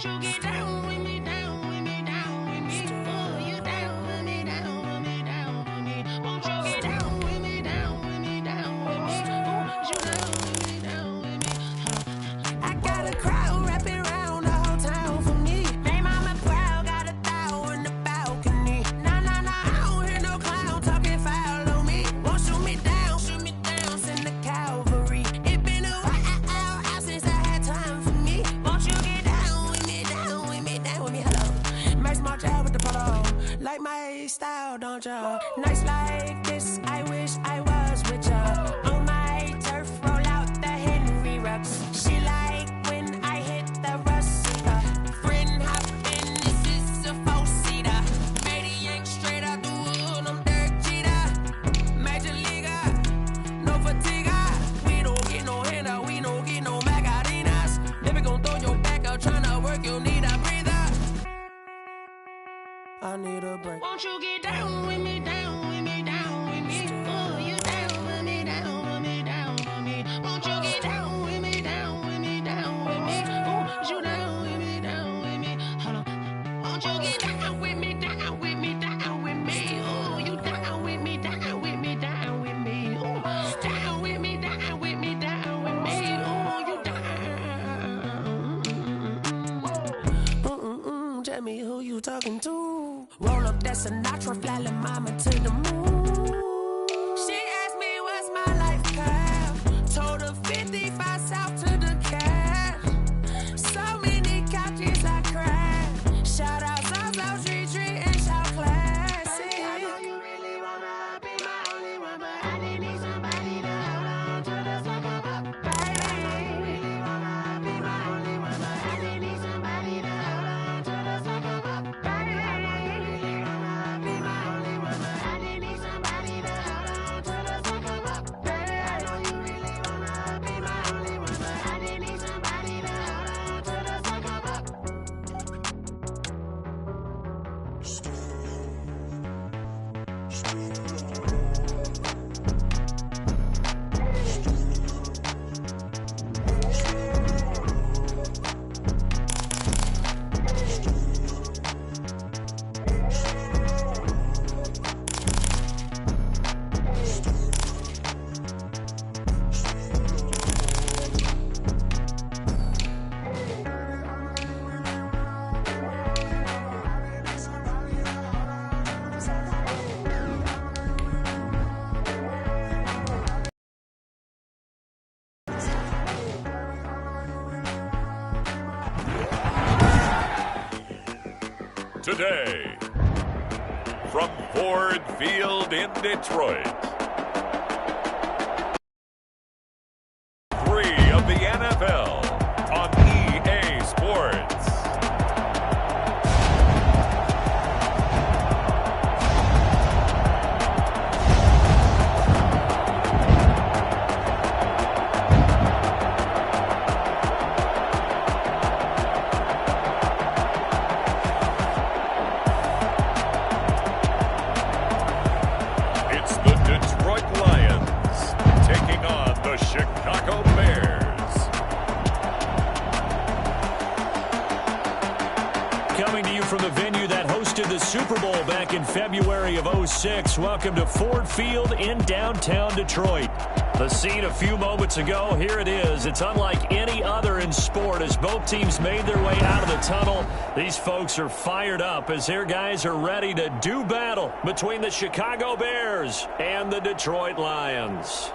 Won't you get down with me, down with me, down with me? Oh, you down with me, down with me, down with me. Won't you get down with me, down with me, down with me? Oh, you down with me, down with me. I got a crowd wrapping around the whole town for me. Hey, mama proud, got a thou in the balcony. Nah, I don't hear no clown talking foul on me. Won't shoot me down, send the cavalry. It been a while since I had time for me. Won't you get down with me, down with me, down with me? Hello, Max March out with the polo. Like my style, don't ya? Nights like this, I wish I was with ya. On my turf, roll out the Henry Rux. She like when I hit the rust. Friend hop in, this is a four-seater. Matey yank straight out the wood, I'm Derek Jeter. Major leaguer, no fatigue. We don't get no handout, we don't get no Macarinas. Never gon' throw your back out, tryna work, you'll need a breather. I need a break. Won't you get down with me, down with me, down with me? Oh, you down with me, down with me, down with me. Won't you get down with me, down with me, down with me? Oh, you down with me, down with me? Hold on. Won't you get down with me, down with me, down with me? Oh, you down with me, down with me, down with me? Oh, down with me, down with me, down with me? Oh, you down. Tell me who you talking to. Roll up that Sinatra, flying mama to the moon. She asked me what's my life path. Told her 55 south to the cash. So many couches I crashed. Shout out South Street and shout classy. I know you really wanna be my only one, but I didn't need somebody to hold on to the second up. Baby, I know you really wanna be my only one, but I didn't need somebody to hold on to the second up. Baby, I know you really wanna be my only one, but I didn't need somebody to hold on to the second up. Baby, I know you really wanna be my only one, but I didn't need somebody to hold on to the second up. Today, from Ford Field in Detroit, 3 of the NFL on EA Sports. It's the Detroit Lions taking on the Chicago Bears. Coming to you from the venue that hosted the Super Bowl back in February of '06. Welcome to Ford Field in downtown Detroit. The scene a few moments ago, here it is. It's unlike any other in sport as both teams made their way out of the tunnel. These folks are fired up as their guys are ready to do battle between the Chicago Bears and the Detroit Lions.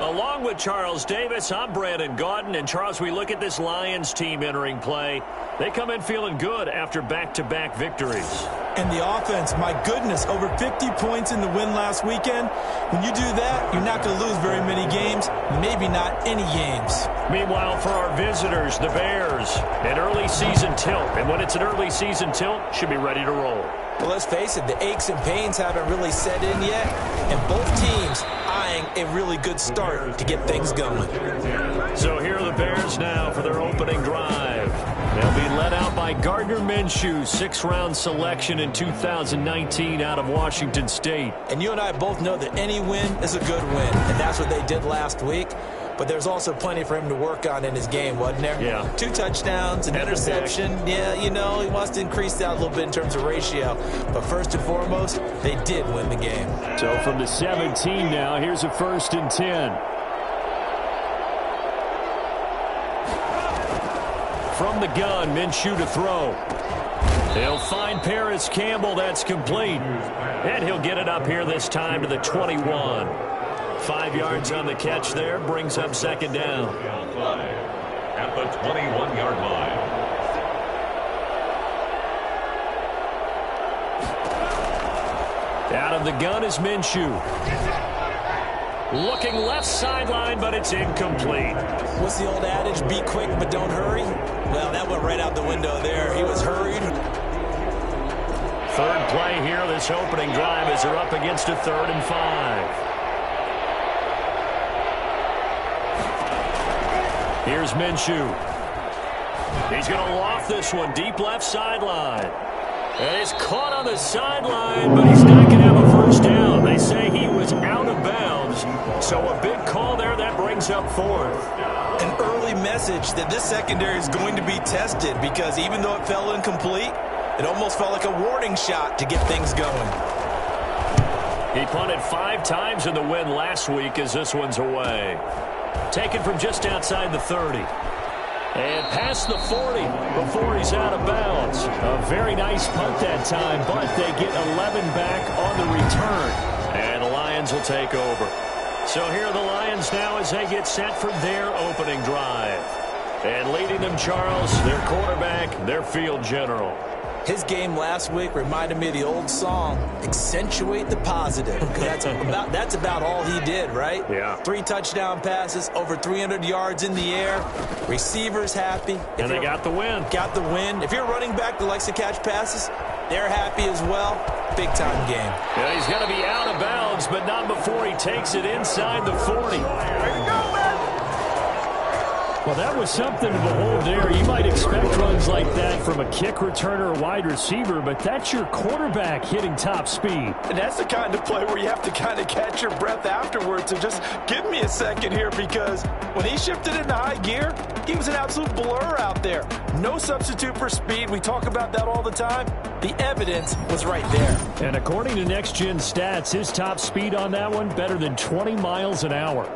Along with Charles Davis, I'm Brandon Gaudin. And Charles, we look at this Lions team entering play. They come in feeling good after back-to-back victories. And the offense, my goodness, over 50 points in the win last weekend. When you do that, you're not going to lose very many games, maybe not any games. Meanwhile, for our visitors, the Bears, an early season tilt. And when it's an early season tilt, should be ready to roll. Well, let's face it, the aches and pains haven't really set in yet. And both teams eyeing a really good start to get things going. So here are the Bears now for their opening drive. They'll be led out by by Gardner Minshew, sixth-round selection in 2019 out of Washington State. And you and I both know that any win is a good win, and that's what they did last week. But there's also plenty for him to work on in his game, wasn't there? Yeah. 2 touchdowns, an interception. Yeah, you know, he wants to increase that a little bit in terms of ratio. But first and foremost, they did win the game. So from the 17 now, here's a 1st and 10. From the gun, Minshew to throw. He'll find Paris Campbell. That's complete. And he'll get it up here this time to the 21. 5 yards on the catch there, brings up 2nd down. At the 21-yard line. Out of the gun is Minshew. Looking left sideline, but it's incomplete. What's the old adage? Be quick, but don't hurry? Well, that went right out the window there. He was hurried. 3rd play here, this opening drive as they're up against a 3rd and 5. Here's Minshew. He's going to loft this one deep left sideline. And he's caught on the sideline, but he's not going to have a 1st down. They say he was out of bounds. So a big call there that brings up 4th. An early message that this secondary is going to be tested because even though it fell incomplete, it almost felt like a warning shot to get things going. He punted 5 times in the win last week as this one's away. Taken from just outside the 30. And past the 40 before he's out of bounds. A very nice punt that time, but they get 11 back on the return. And the Lions will take over. So here are the Lions now as they get set for their opening drive. And leading them, Charles, their quarterback, their field general. His game last week reminded me of the old song, Accentuate the Positive. Because that's about all he did, right? Yeah. 3 touchdown passes, over 300 yards in the air. Receivers happy. And they got the win. Got the win. If you're a running back that likes to catch passes, they're happy as well. Big-time game. Yeah, he's got to be out of bounds, but not before he takes it inside the 40. There you go, man. Well, that was something to behold there. You might expect runs like that from a kick returner or wide receiver, but that's your quarterback hitting top speed. And that's the kind of play where you have to kind of catch your breath afterwards and just give me a second here because when he shifted into high gear, he was an absolute blur out there. No substitute for speed. We talk about that all the time. The evidence was right there. And according to Next Gen Stats, his top speed on that one, better than 20 miles an hour.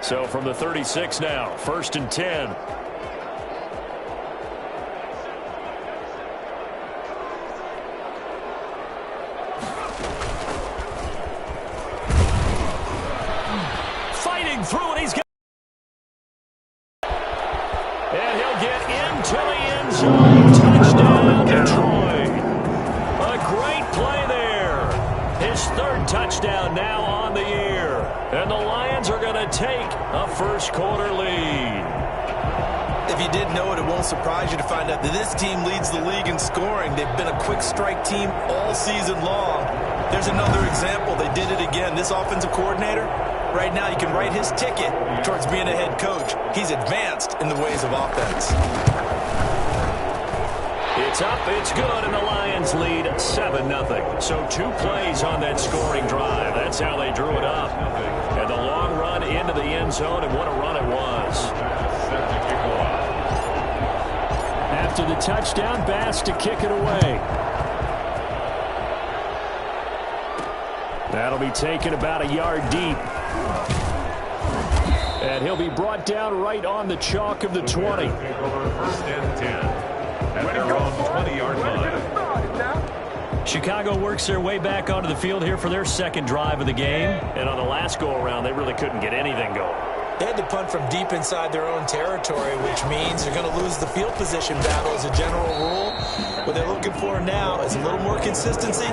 So from the 36 now, 1st and 10. Fighting through, and he's got... And he'll get into the end zone. Touchdown, Detroit. A great play there. His 3rd touchdown now on the year. And the Lions are going to take a first-quarter lead. If you didn't know it, it won't surprise you to find out that this team leads the league in scoring. They've been a quick strike team all season long. There's another example. They did it again. This offensive coordinator, right now you can write his ticket towards being a head coach. He's advanced in the ways of offense. It's up, it's good, and the Lions lead 7-0. So 2 plays on that scoring drive. That's how they drew it up. And the long run into the end zone, and what a run it was. After the touchdown, Bass to kick it away. That'll be taken about a yard deep. And he'll be brought down right on the chalk of the 20. 1st and 10. At their own 20-yard line. Chicago works their way back onto the field here for their 2nd drive of the game. And on the last go-around, they really couldn't get anything going. They had to punt from deep inside their own territory, which means they're going to lose the field position battle as a general rule. What they're looking for now is a little more consistency,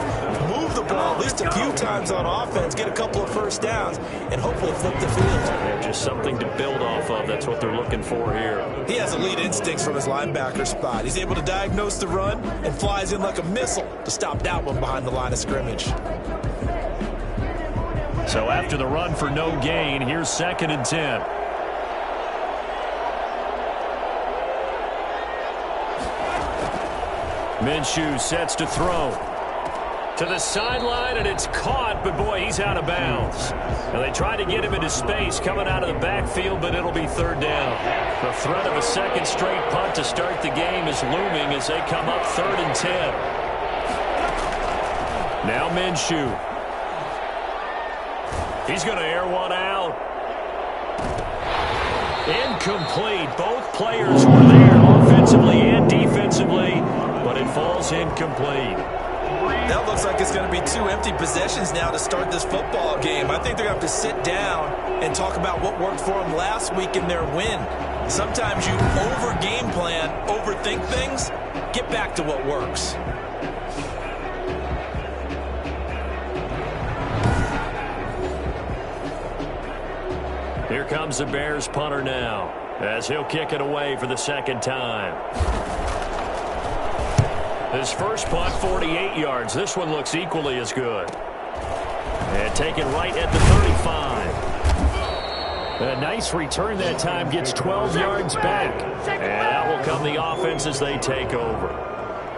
move the ball at least a few times on offense, get a couple of 1st downs, and hopefully flip the field. Yeah, just something to build off of. That's what they're looking for here. He has elite instincts from his linebacker spot. He's able to diagnose the run and flies in like a missile to stop that one behind the line of scrimmage. So after the run for no gain, here's 2nd and 10. Minshew sets to throw. To the sideline, and it's caught, but boy, he's out of bounds. Now they tried to get him into space coming out of the backfield, but it'll be third down. The threat of a second straight punt to start the game is looming as they come up 3rd and 10. Now Minshew. He's going to air one out. Incomplete. Both players were there offensively and defensively, but it falls incomplete. That looks like it's going to be 2 empty possessions now to start this football game. I think they're going to have to sit down and talk about what worked for them last week in their win. Sometimes you over-game plan, overthink things, get back to what works. Here comes the Bears punter now as he'll kick it away for the second time. His first punt, 48 yards. This one looks equally as good. And taken right at the 35. A nice return that time, gets 12 yards back. And out will come the offense as they take over.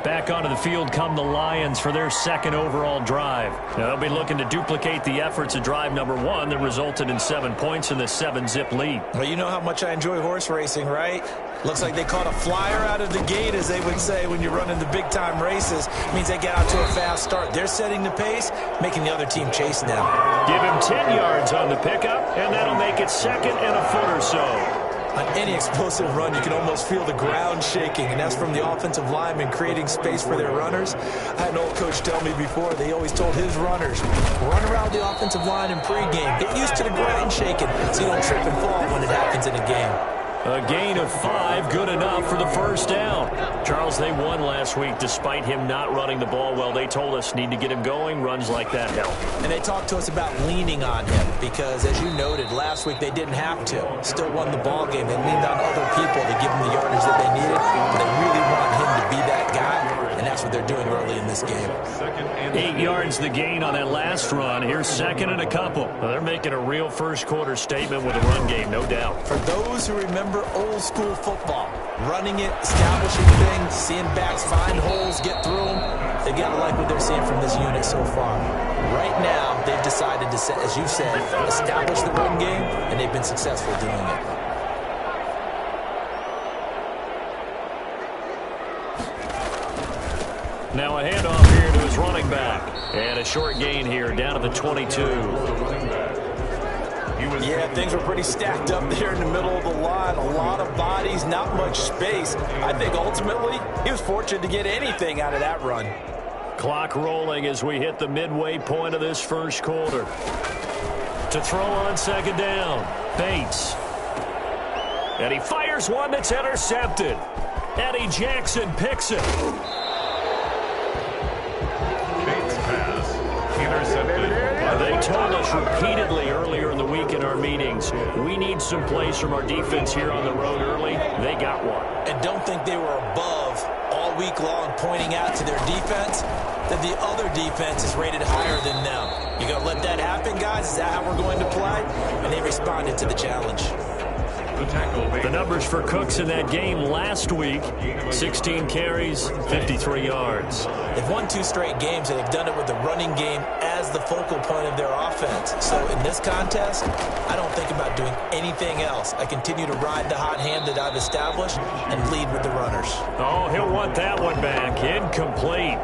Back onto the field come the Lions for their second overall drive. Now they'll be looking to duplicate the efforts of drive number 1 that resulted in 7 points in the 7-zip lead. Well, you know how much I enjoy horse racing, right? Looks like they caught a flyer out of the gate, as they would say when you're running the big-time races. It means they get out to a fast start. They're setting the pace, making the other team chase now. Give him 10 yards on the pickup, and that'll make it 2nd and a foot or so. On any explosive run, you can almost feel the ground shaking, and that's from the offensive linemen creating space for their runners. I had an old coach tell me before, they always told his runners, run around the offensive line in pregame. Get used to the ground shaking so you don't trip and fall when it happens in a game. A gain of 5, good enough for the first down. Charles, they won last week despite him not running the ball well. They told us need to get him going. Runs like that help. And they talked to us about leaning on him because, as you noted, last week they didn't have to. Still won the ball game. They leaned on other people to give him the yardage that they needed. But they really want him to be that guy, and that's what they're doing early in this game. 8 yards the gain on that last run. Here's 2nd and a couple. Well, they're making a real first-quarter statement with a run game, no doubt. For those who remember old-school football, running it, establishing things, seeing backs find holes, get through them, they got to like what they're seeing from this unit so far. Right now, they've decided to, as you said, establish the run game, and they've been successful doing it. Now a handoff here to his running back. And a short gain here down to the 22. Yeah, things were pretty stacked up there in the middle of the line. A lot of bodies, not much space. I think ultimately he was fortunate to get anything out of that run. Clock rolling as we hit the midway point of this first quarter. To throw on 2nd down, Bates. And he fires one that's intercepted. Eddie Jackson picks it. They told us repeatedly earlier in the week in our meetings, we need some plays from our defense here on the road early. They got one. And don't think they were above all week long pointing out to their defense that the other defense is rated higher than them. You going to let that happen, guys? Is that how we're going to play? And they responded to the challenge. The numbers for Cooks in that game last week, 16 carries, 53 yards. They've won 2 straight games, and they've done it with the running game as the focal point of their offense. So in this contest, I don't think about doing anything else. I continue to ride the hot hand that I've established and lead with the runners. Oh, he'll want that one back. Incomplete.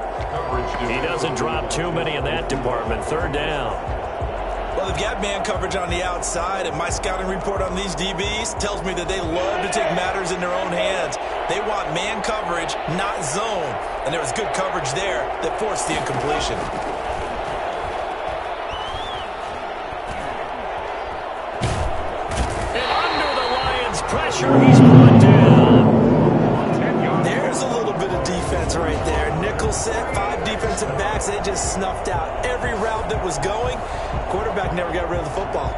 He doesn't drop too many in that department. 3rd down. Well, they've got man coverage on the outside, and my scouting report on these DBs tells me that they love to take matters in their own hands. They want man coverage, not zone. And there was good coverage there that forced the incompletion. And under the Lions' pressure, he's brought down. There's a little bit of defense right there. Nickel set, 5 defensive backs. They just snuffed out every route that was going. Quarterback never got rid of the football.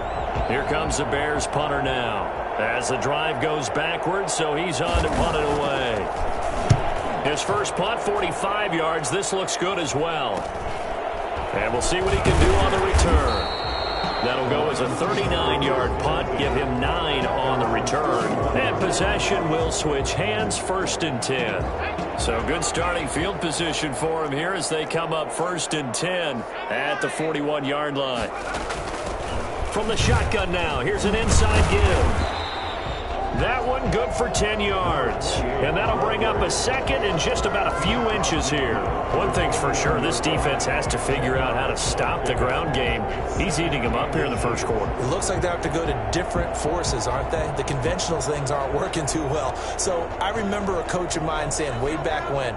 Here comes the Bears punter now. As the drive goes backwards, so he's on to punt it away. His first punt, 45 yards. This looks good as well. And we'll see what he can do on the return. That'll go as a 39-yard punt, give him 9 on the return. And possession will switch hands, 1st and 10. So good starting field position for him here as they come up 1st and 10 at the 41-yard line. From the shotgun now, here's an inside give. That one good for 10 yards. And that'll bring up a 2nd and just about a few inches here. One thing's for sure, this defense has to figure out how to stop the ground game. He's eating them up here in the 1st quarter. It looks like they have to go to different forces, aren't they? The conventional things aren't working too well. So I remember a coach of mine saying way back when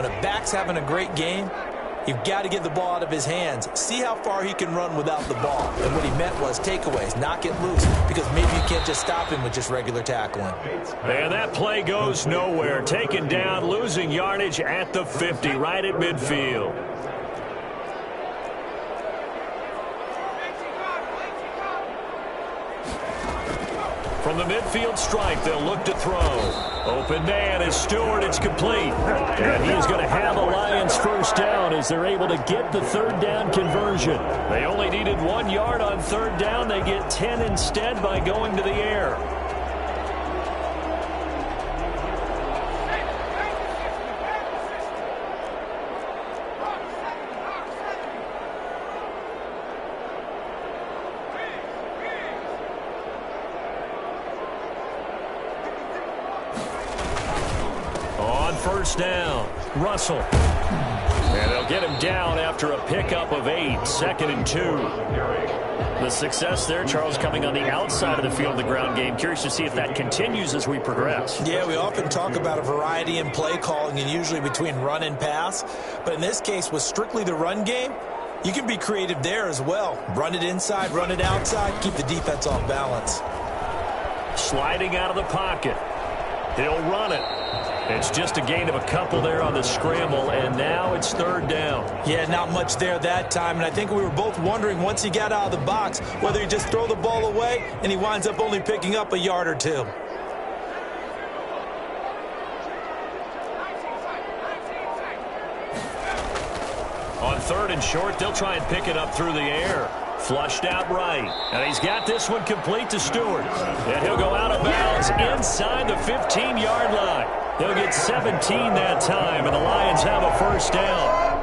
a back's having a great game, you've got to get the ball out of his hands. See how far he can run without the ball. And what he meant was takeaways, knock it loose, because maybe you can't just stop him with just regular tackling. And that play goes nowhere. Taken down, losing yardage at the 50, right at midfield. From the midfield stripe, they'll look to throw. Open man is Stewart. It's complete. And he is going to have the Lions 1st down as they're able to get the 3rd down conversion. They only needed 1 yard on 3rd down. They get 10 instead by going to the air. On 1st down, Russell. And they'll get him down after a pickup of 8, 2nd and 2. The success there, Charles, coming on the outside of the field, the ground game. Curious to see if that continues as we progress. Yeah, we often talk about a variety in play calling and usually between run and pass. But in this case, with strictly the run game, you can be creative there as well. Run it inside, run it outside, keep the defense off balance. Sliding out of the pocket. He'll run it. It's just a gain of a couple there on the scramble, and now it's 3rd down. Yeah, not much there that time, and I think we were both wondering once he got out of the box whether he just throw the ball away, and he winds up only picking up a yard or 2. On 3rd and short, they'll try and pick it up through the air. Flushed out right. And he's got this one complete to Stewart. And he'll go out of bounds inside the 15-yard line. They'll get 17 that time, and the Lions have a 1st down.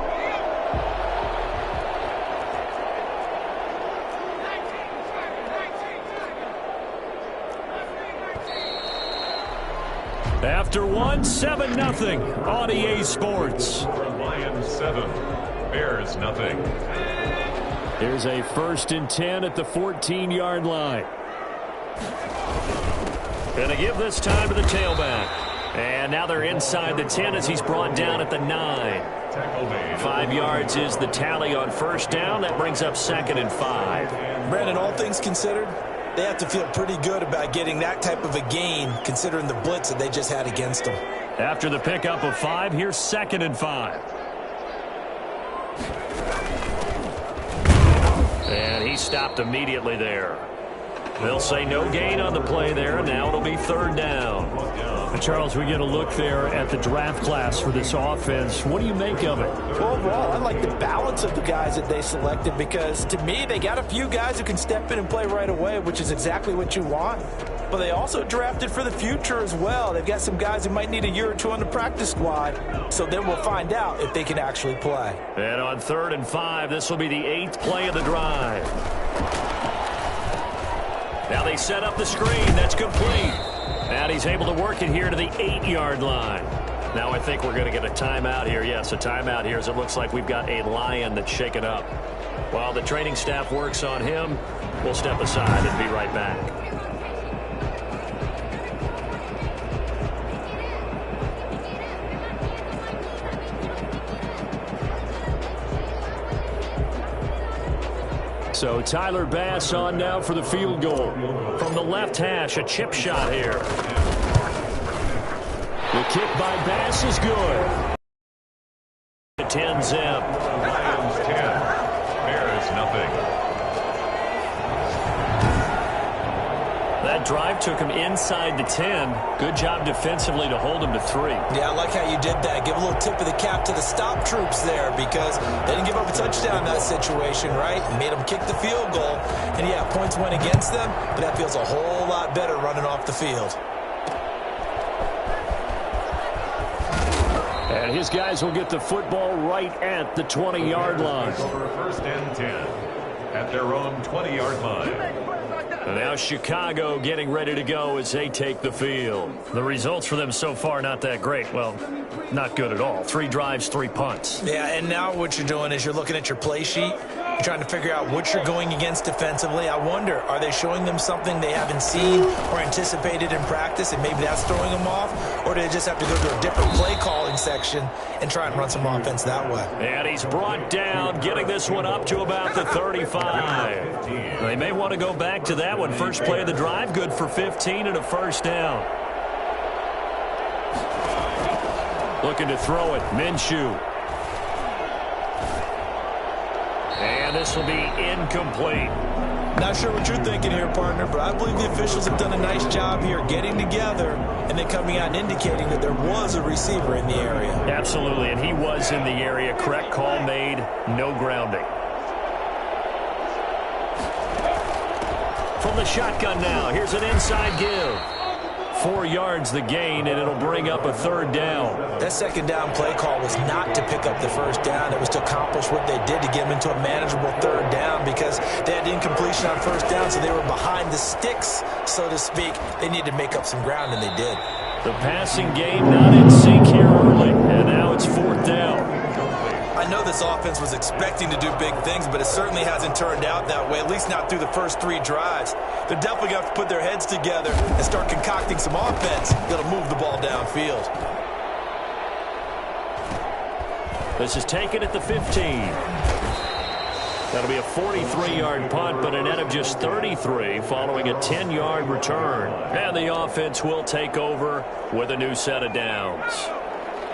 After 1, 7-0 on EA Sports. Lions 7, Bears nothing. Here's a 1st and 10 at the 14-yard line. Gonna give this time to the tailback. And now they're inside the 10 as he's brought down at the 9. 5 yards is the tally on 1st down. That brings up 2nd and 5. Brandon, all things considered, they have to feel pretty good about getting that type of a gain considering the blitz that they just had against them. After the pickup of 5, here's 2nd and 5. And he stopped immediately there. They'll say no gain on the play there. Now it'll be 3rd down. Charles, we get a look there at the draft class for this offense. What do you make of it? Well, overall, I like the balance of the guys that they selected because, to me, they got a few guys who can step in and play right away, which is exactly what you want. But they also drafted for the future as well. They've got some guys who might need a year or 2 on the practice squad, so then we'll find out if they can actually play. And on 3rd and 5, this will be the 8th play of the drive. Now they set up the screen. That's complete. And he's able to work it here to the 8-yard line. Now I think we're going to get a timeout here. Yes, a timeout here as it looks like we've got a Lion that's shaken up. While the training staff works on him, we'll step aside and be right back. So Tyler Bass on now for the field goal. From the left hash, a chip shot here. The kick by Bass is good. 10-zip. Lions 10, Bears nothing. That drive took him inside the 10. Good job defensively to hold him to 3. Yeah, I like how you did that. Give a little tip of the cap to the stop troops there because they didn't give up a touchdown in that situation, right? Made them kick the field goal. And, yeah, points went against them, but that feels a whole lot better running off the field. And his guys will get the football right at the 20-yard line. Over 1st and 10 at their own 20-yard line. And now Chicago getting ready to go as they take the field. The results for them so far not that great. Well, not good at all. 3 drives, 3 punts. Yeah, and now what you're doing is you're looking at your play sheet. You're trying to figure out what you're going against defensively. I wonder, are they showing them something they haven't seen or anticipated in practice, and maybe that's throwing them off? Or do they just have to go to a different play calling section and try and run some offense that way? And he's brought down, getting this one up to about the 35. They may want to go back to that one. First play of the drive, good for 15 and a first down. Looking to throw it, Minshew. And this will be incomplete. Not sure what you're thinking here, partner, but I believe the officials have done a nice job here getting together and then coming out and indicating that there was a receiver in the area. Absolutely, and he was in the area. Correct call made, no grounding. From the shotgun now, here's an inside give. 4 yards the gain, and it'll bring up a 3rd down. That 2nd down play call was not to pick up the 1st down. It was to accomplish what they did to get them into a manageable 3rd down because they had incompletion on 1st down, so they were behind the sticks, so to speak. They needed to make up some ground, and they did. The passing game not in sync here early, and now it's 4th down. I know this offense was expecting to do big things, but it certainly hasn't turned out that way, at least not through the first 3 drives. They're definitely going to have to put their heads together and start concocting some offense that'll move the ball downfield. This is taken at the 15. That'll be a 43-yard punt, but a net of just 33 following a 10-yard return. And the offense will take over with a new set of downs.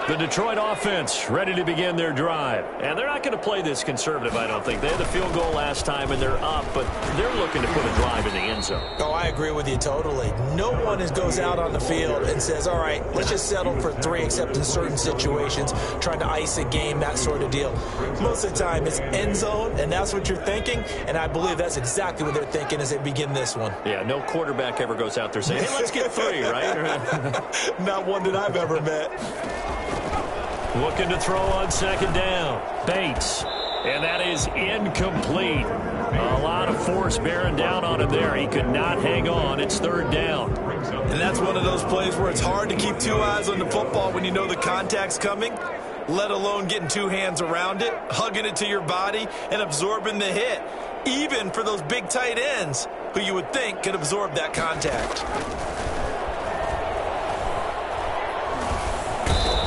The Detroit offense ready to begin their drive. And they're not going to play this conservative, I don't think. They had the field goal last time, and they're up, but they're looking to put a drive in the end zone. Oh, I agree with you totally. No one goes out on the field and says, all right, let's just settle for 3, except in certain situations, trying to ice a game, that sort of deal. Most of the time, it's end zone, and that's what you're thinking, and I believe that's exactly what they're thinking as they begin this one. Yeah, no quarterback ever goes out there saying, hey, let's get 3, right? Not one that I've ever met. Looking to throw on 2nd down. Bates. And that is incomplete. A lot of force bearing down on him there. He could not hang on. It's 3rd down. And that's one of those plays where it's hard to keep 2 eyes on the football when you know the contact's coming, let alone getting 2 hands around it, hugging it to your body, and absorbing the hit. Even for those big tight ends who you would think could absorb that contact.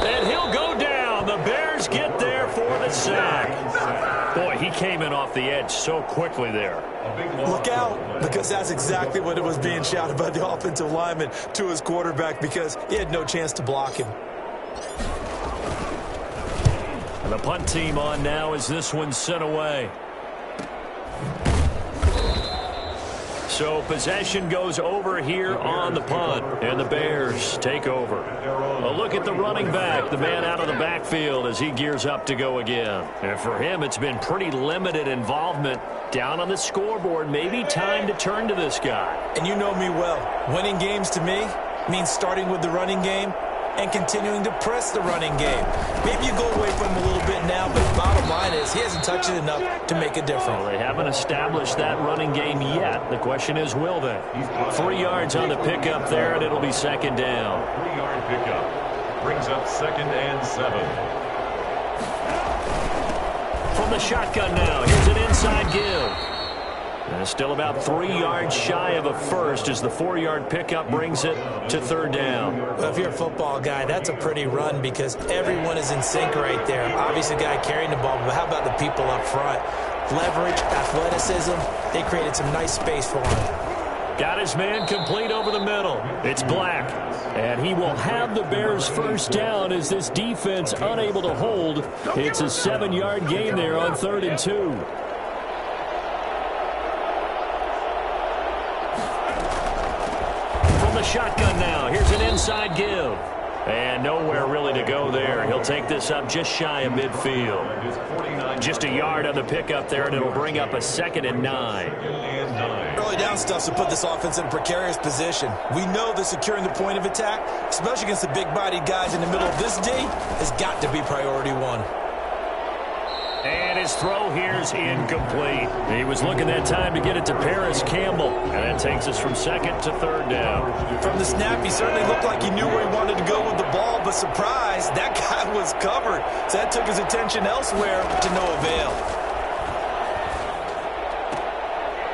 And he'll go down. The Bears get there for the sack. Boy, he came in off the edge so quickly there. Look out, because that's exactly what it was being shouted by the offensive lineman to his quarterback because he had no chance to block him. And the punt team on now as this one's sent away. So possession goes over here on the punt, and the Bears take over. A look at the running back, the man out of the backfield as he gears up to go again. And for him, it's been pretty limited involvement down on the scoreboard. Maybe time to turn to this guy. And you know me well. Winning games to me means starting with the running game and continuing to press the running game. Maybe you go away from him a little bit now, but the bottom line is he hasn't touched it enough to make a difference. Well, they haven't established that running game yet. The question is, will they? 3 yards on the pickup there, and it'll be 2nd down. 3-yard pickup brings up 2nd and 7. From the shotgun now, here's an inside give. And still about 3 yards shy of a first as the 4-yard pickup brings it to 3rd down. Well, if you're a football guy, that's a pretty run because everyone is in sync right there. Obviously, the guy carrying the ball, but how about the people up front? Leverage, athleticism, they created some nice space for him. Got his man complete over the middle. It's Black. And he will have the Bears' first down as this defense unable to hold. It's a 7-yard gain there on 3rd and 2. shotgun now. Here's an inside give. And nowhere really to go there. He'll take this up just shy of midfield. Just a yard on the pickup there, and it'll bring up a 2nd and 9. Early down stuff to put this offense in a precarious position. We know that securing the point of attack, especially against the big-bodied guys in the middle of this D, has got to be priority one. And his throw here's incomplete. He was looking that time to get it to Paris Campbell. And that takes us from 2nd to 3rd down. From the snap, he certainly looked like he knew where he wanted to go with the ball, but surprise, that guy was covered. So that took his attention elsewhere to no avail.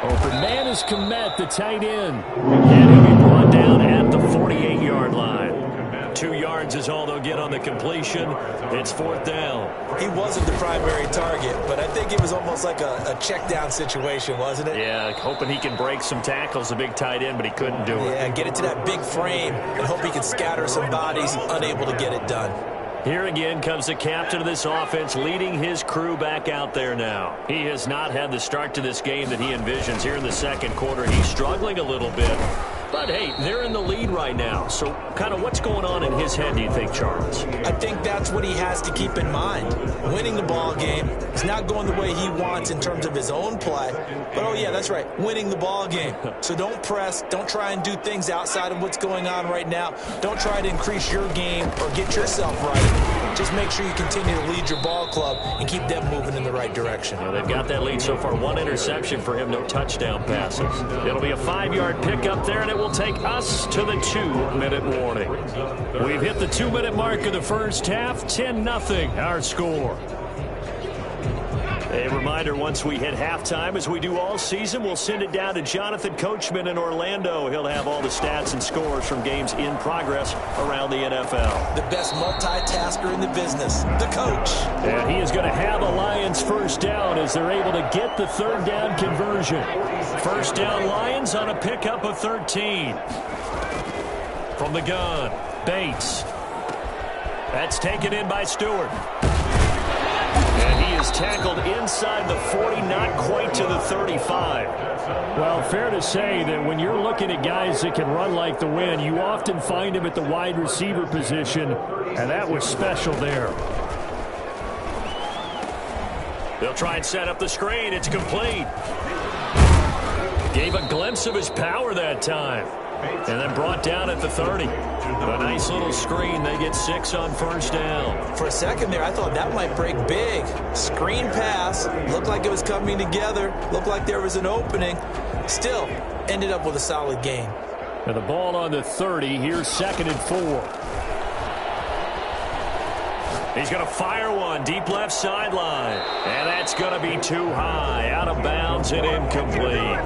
Open man is Komet, the tight end. And he'll be brought down at the 48-yard line. 2 yards is all they'll get on the completion. It's 4th down. He wasn't the primary target, but I think it was almost like a check down situation, wasn't it? Yeah, hoping he can break some tackles, a big tight end, but he couldn't do it. Yeah, get it to that big frame and hope he can scatter some bodies, unable to get it done. Here again comes the captain of this offense, leading his crew back out there now. He has not had the start to this game that he envisions. Here in the 2nd quarter, he's struggling a little bit. But, hey, they're in the lead right now. So, kind of what's going on in his head, do you think, Charles? I think that's what he has to keep in mind. Winning the ball game is not going the way he wants in terms of his own play. But, oh, yeah, that's right, winning the ball game. So don't press. Don't try and do things outside of what's going on right now. Don't try to increase your game or get yourself right. Just make sure you continue to lead your ball club and keep them moving in the right direction. Well, they've got that lead so far. 1 interception for him, no touchdown passes. It'll be a 5-yard pickup there, and it will take us to the 2-minute warning. We've hit the 2-minute mark of the first half. 10-0 our score. A reminder, once we hit halftime, as we do all season, we'll send it down to Jonathan Coachman in Orlando. He'll have all the stats and scores from games in progress around the NFL. The best multitasker in the business, the coach. And he is going to have a Lions first down as they're able to get the 3rd down conversion. First down Lions on a pickup of 13. From the gun, Bates. That's taken in by Stewart. And he is tackled inside the 40, not quite to the 35. Well, fair to say that when you're looking at guys that can run like the wind, you often find him at the wide receiver position, and that was special there. They'll try and set up the screen. It's complete. Gave a glimpse of his power that time. And then brought down at the 30. A nice little screen. They get 6 on first down. For a second there, I thought that might break big. Screen pass. Looked like it was coming together. Looked like there was an opening. Still, ended up with a solid gain. And the ball on the 30. Here's 2nd and 4. He's going to fire one deep left sideline. And that's going to be too high. Out of bounds and incomplete.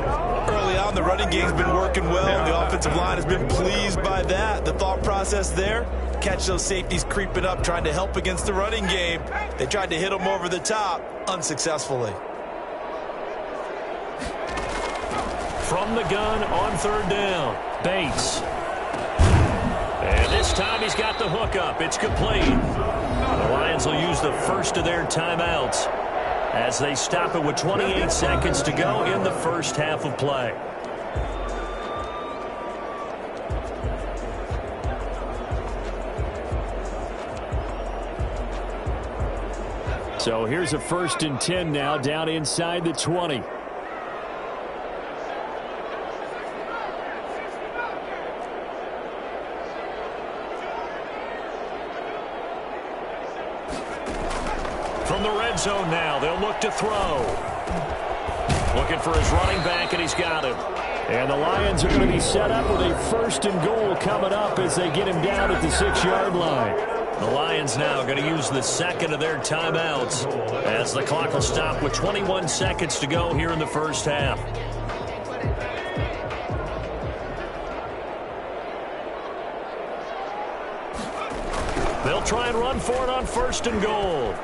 Early on, the running game's been working well. The offensive line has been pleased by that. The thought process there, catch those safeties creeping up, trying to help against the running game. They tried to hit them over the top, unsuccessfully. From the gun on 3rd down, Bates. And this time he's got the hook up. It's complete. The Lions will use the first of their timeouts as they stop it with 28 seconds to go in the first half of play. So here's a 1st and 10 now down inside the 20. From the red zone now, they'll look to throw. Looking for his running back, and he's got him. And the Lions are going to be set up with a 1st and goal coming up as they get him down at the 6-yard line. The Lions now going to use the 2nd of their timeouts as the clock will stop with 21 seconds to go here in the first half. They'll try and run for it on 1st and goal.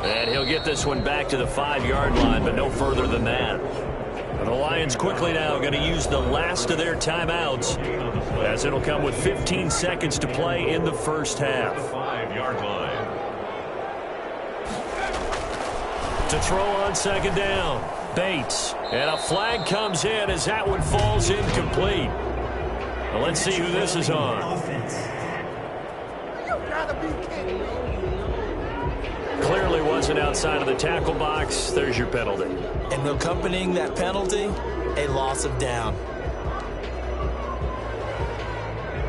And he'll get this one back to the 5-yard line, but no further than that. And the Lions quickly now going to use the last of their timeouts as it'll come with 15 seconds to play in the first half. 5-yard line. To throw on 2nd down, Bates. And a flag comes in as that one falls incomplete. Well, let's see who this is on. Clearly wasn't outside of the tackle box. There's your penalty. And accompanying that penalty, a loss of down.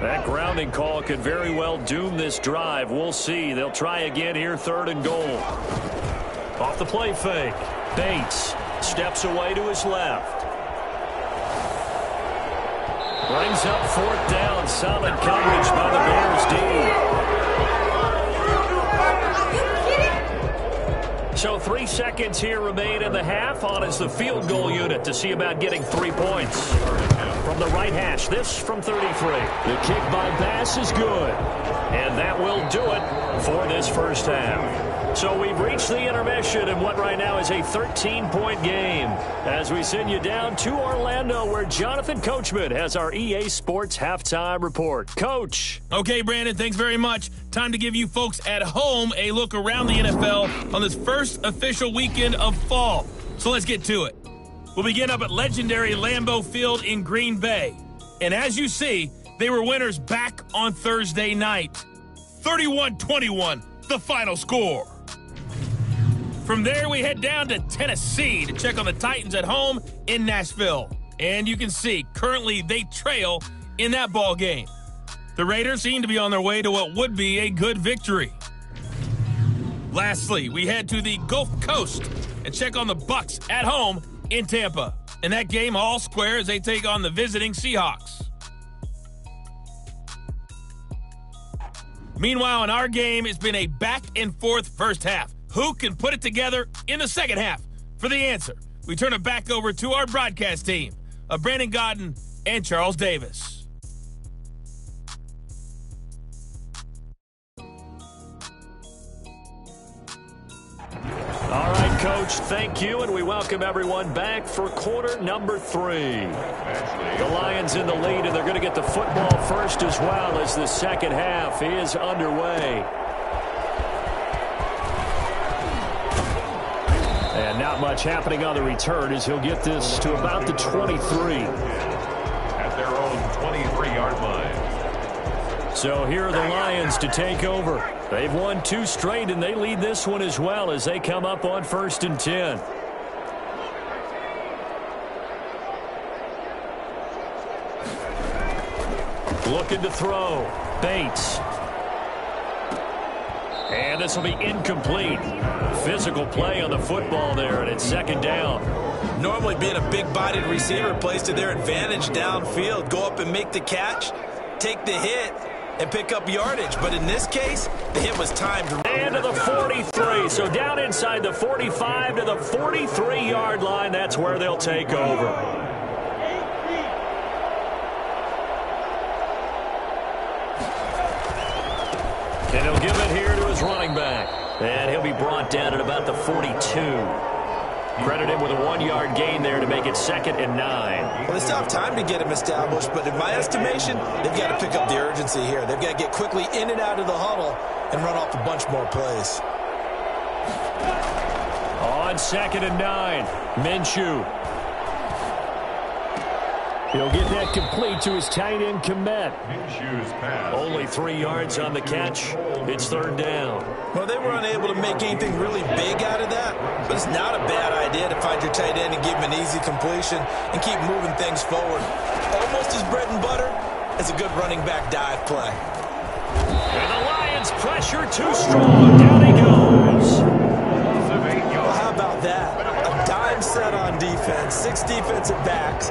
That grounding call could very well doom this drive. We'll see. They'll try again here, 3rd and goal. Off the play fake. Bates steps away to his left. Brings up 4th down. Solid coverage by the Bears D. So 3 seconds here remain in the half. On is the field goal unit to see about getting 3 points. From the right hash, this from 33. The kick by Bass is good. And that will do it for this first half. So we've reached the intermission in what right now is a 13-point game. As we send you down to Orlando, where Jonathan Coachman has our EA Sports Halftime Report. Coach. Okay, Brandon, thanks very much. Time to give you folks at home a look around the NFL on this first official weekend of fall. So let's get to it. We'll begin up at legendary Lambeau Field in Green Bay. And as you see, they were winners back on Thursday night. 31-21, the final score. From there, we head down to Tennessee to check on the Titans at home in Nashville. And you can see, currently they trail in that ball game. The Raiders seem to be on their way to what would be a good victory. Lastly, we head to the Gulf Coast and check on the Bucs at home in Tampa. In that game, all square as they take on the visiting Seahawks. Meanwhile, in our game, it's been a back-and-forth first half. Who can put it together in the second half? For the answer, we turn it back over to our broadcast team of Brandon Godden and Charles Davis. All right, Coach, thank you, and we welcome everyone back for quarter number 3. The Lions in the lead, and they're going to get the football first as well as the second half is underway. And not much happening on the return as he'll get this to about the 23. At their own 23-yard line. So here are the Lions to take over. They've won 2 straight, and they lead this one as well as they come up on 1st and 10. Looking to throw. Bates. And this will be incomplete. Physical play on the football there, and it's 2nd down. Normally being a big-bodied receiver plays to their advantage downfield. Go up and make the catch, take the hit, and pick up yardage. But in this case, the hit was timed. And to the 43. So down inside the 45 to the 43-yard line. That's where they'll take over. And he'll give it here to his running back. And he'll be brought down at about the 42. Credit him with a 1-yard gain there to make it 2nd and 9. Well, they still have time to get him established, but in my estimation, they've got to pick up the urgency here. They've got to get quickly in and out of the huddle and run off a bunch more plays. On 2nd and 9, Minshew. He'll get that complete to his tight end, Komet. Only 3 yards on the catch. It's 3rd down. Well, they were unable to make anything really big out of that, but it's not a bad idea to find your tight end and give him an easy completion and keep moving things forward. Almost as bread and butter as a good running back dive play. And the Lions pressure too strong. Down he goes. Well, how about that? A dime set on defense, 6 defensive backs.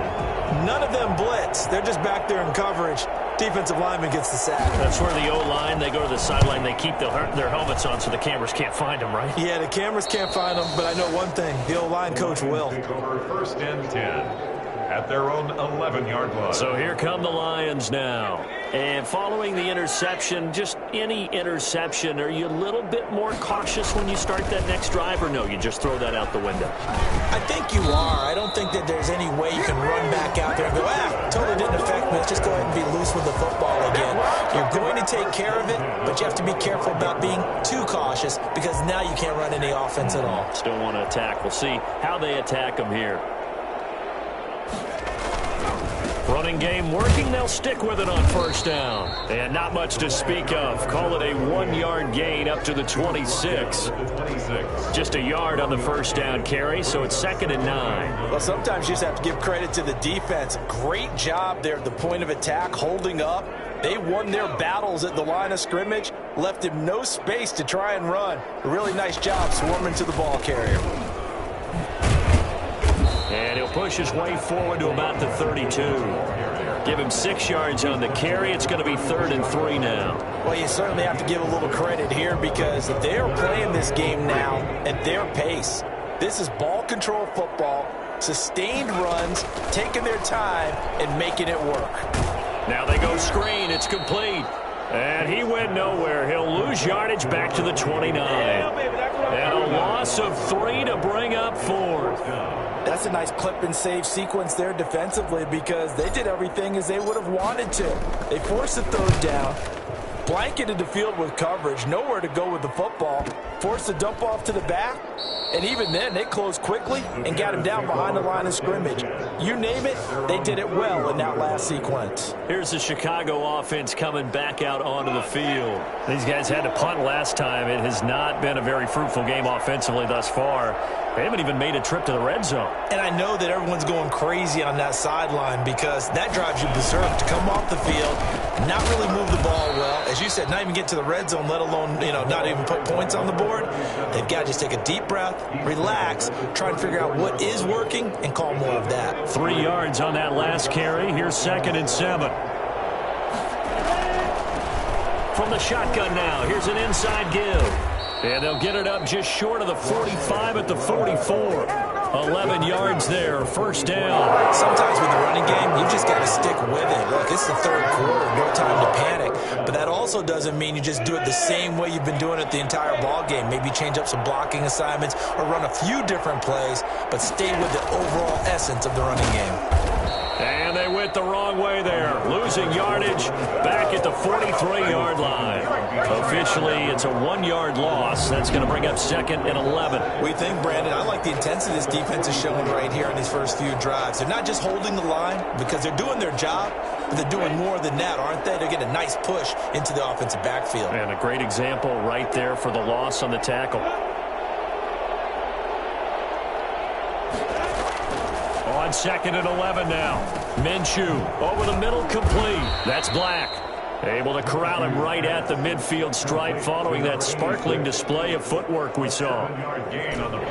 None of them blitz. They're just back there in coverage. Defensive lineman gets the sack. That's where the O-line, they go to the sideline, they keep their helmets on so the cameras can't find them, right? Yeah, the cameras can't find them, but I know one thing. The O-line coach will. Take over 1st and 10 at their own 11-yard line. So here come the Lions now. And following the interception, just any interception, are you a little bit more cautious when you start that next drive, or no, you just throw that out the window? I think you are. I don't think that there's any way you can run back out there and go, totally didn't affect me. Let's just go ahead and be loose with the football again. You're going to take care of it, but you have to be careful about being too cautious because now you can't run any offense at all. Still want to attack. We'll see how they attack them here. Running game working. They'll stick with it on first down. And not much to speak of. Call it a 1-yard gain up to the 26. Just a yard on the first down carry, so it's 2nd and 9. Well, sometimes you just have to give credit to the defense. Great job there at the point of attack, holding up. They won their battles at the line of scrimmage, left him no space to try and run. A really nice job swarming to the ball carrier. And he'll push his way forward to about the 32. Give him 6 yards on the carry. It's going to be 3rd and 3 now. Well, you certainly have to give a little credit here because they are playing this game now at their pace. This is ball control football, sustained runs, taking their time and making it work. Now they go screen. It's complete. And he went nowhere. He'll lose yardage back to the 29. And a loss of 3 to bring up 4th. That's a nice clip and save sequence there defensively because they did everything as they would have wanted to. They forced the 3rd down, blanketed the field with coverage, nowhere to go with the football, forced the dump off to the back, and even then they closed quickly and got him down behind the line of scrimmage. You name it, they did it well in that last sequence. Here's the Chicago offense coming back out onto the field. These guys had to punt last time. It has not been a very fruitful game offensively thus far. They haven't even made a trip to the red zone. And I know that everyone's going crazy on that sideline because that drives you berserk to come off the field, not really move the ball well. As you said, not even get to the red zone, let alone, not even put points on the board. They've got to just take a deep breath, relax, try and figure out what is working and call more of that. 3 yards on that last carry. Here's 2nd and 7. From the shotgun now, here's an inside give. And they'll get it up just short of the 45 at the 44. 11 yards there, 1st down. Sometimes with the running game, you just got to stick with it. Look, it's the 3rd quarter, no time to panic. But that also doesn't mean you just do it the same way you've been doing it the entire ball game. Maybe change up some blocking assignments or run a few different plays, but stay with the overall essence of the running game. And they went the wrong way there. Losing yardage back at the 43-yard line. Officially, it's a 1-yard loss. That's going to bring up 2nd and 11. We think, Brandon, I like the intensity this defense is showing right here in these first few drives. They're not just holding the line because they're doing their job, but they're doing more than that, aren't they? They're getting a nice push into the offensive backfield. And a great example right there for the loss on the tackle. On 2nd and 11 now. Minshew over the middle, complete. That's Black. Able to corral him right at the midfield stripe following that sparkling display of footwork we saw.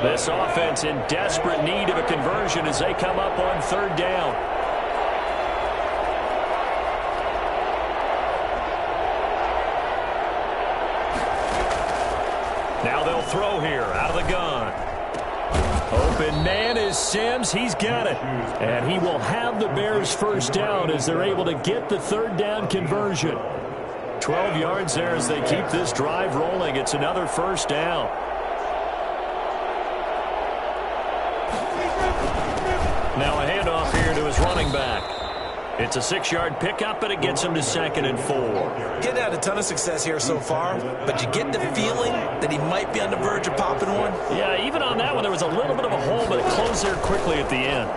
This offense in desperate need of a conversion as they come up on 3rd down. Now they'll throw here out of the gun. Open man is Sims. He's got it. And he will have the Bears 1st down as they're able to get the 3rd down conversion. 12 yards there as they keep this drive rolling. It's another 1st down. Now a handoff here to his running back. It's a 6-yard pickup, and it gets him to 2nd and 4. Getting had a ton of success here so far, but you get the feeling that he might be on the verge of popping one. Yeah, even on that one, there was a little bit of a hole, but it closed there quickly at the end.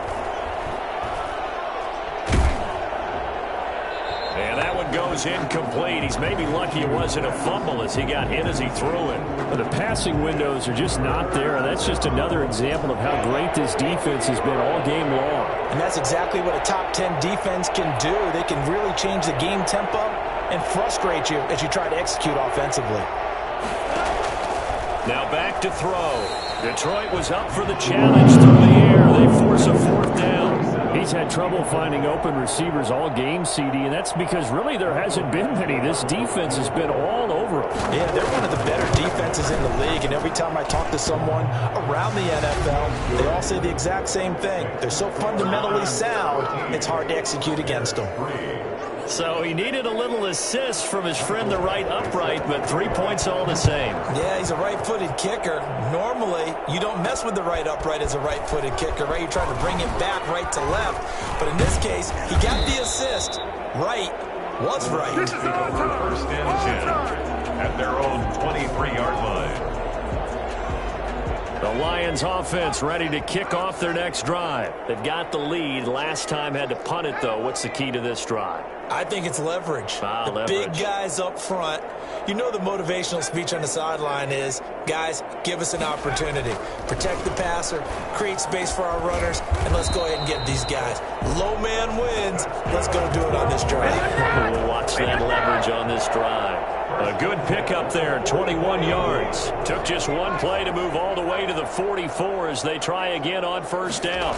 And that one goes incomplete. He's maybe lucky it wasn't a fumble as he got hit as he threw it. But the passing windows are just not there, and that's just another example of how great this defense has been all game long. And that's exactly what a top 10 defense can do. They can really change the game tempo and frustrate you as you try to execute offensively. Now back to throw. Detroit was up for the challenge through the air. They force a 4th down. He's had trouble finding open receivers all game, CD, and that's because really there hasn't been many. This defense has been all over them. Yeah, they're one of the better defenses in the league, and every time I talk to someone around the NFL, they all say the exact same thing. They're so fundamentally sound, it's hard to execute against them. So he needed a little assist from his friend the right upright, but 3 points all the same. Yeah, he's a right-footed kicker. Normally, you don't mess with the right upright as a right-footed kicker, right? You're trying to bring it back right to left. But in this case, he got the assist. Right was right. This is our 1st and 10 at their own 23-yard line. The Lions offense ready to kick off their next drive. They've got the lead. Last time had to punt it, though. What's the key to this drive? I think it's leverage. Leverage. Big guys up front. You know the motivational speech on the sideline is, guys, give us an opportunity. Protect the passer, create space for our runners, and let's go ahead and get these guys. Low man wins. Let's go do it on this drive. We'll watch that leverage on this drive. A good pickup there, 21 yards. Took just one play to move all the way to the 44 as they try again on first down.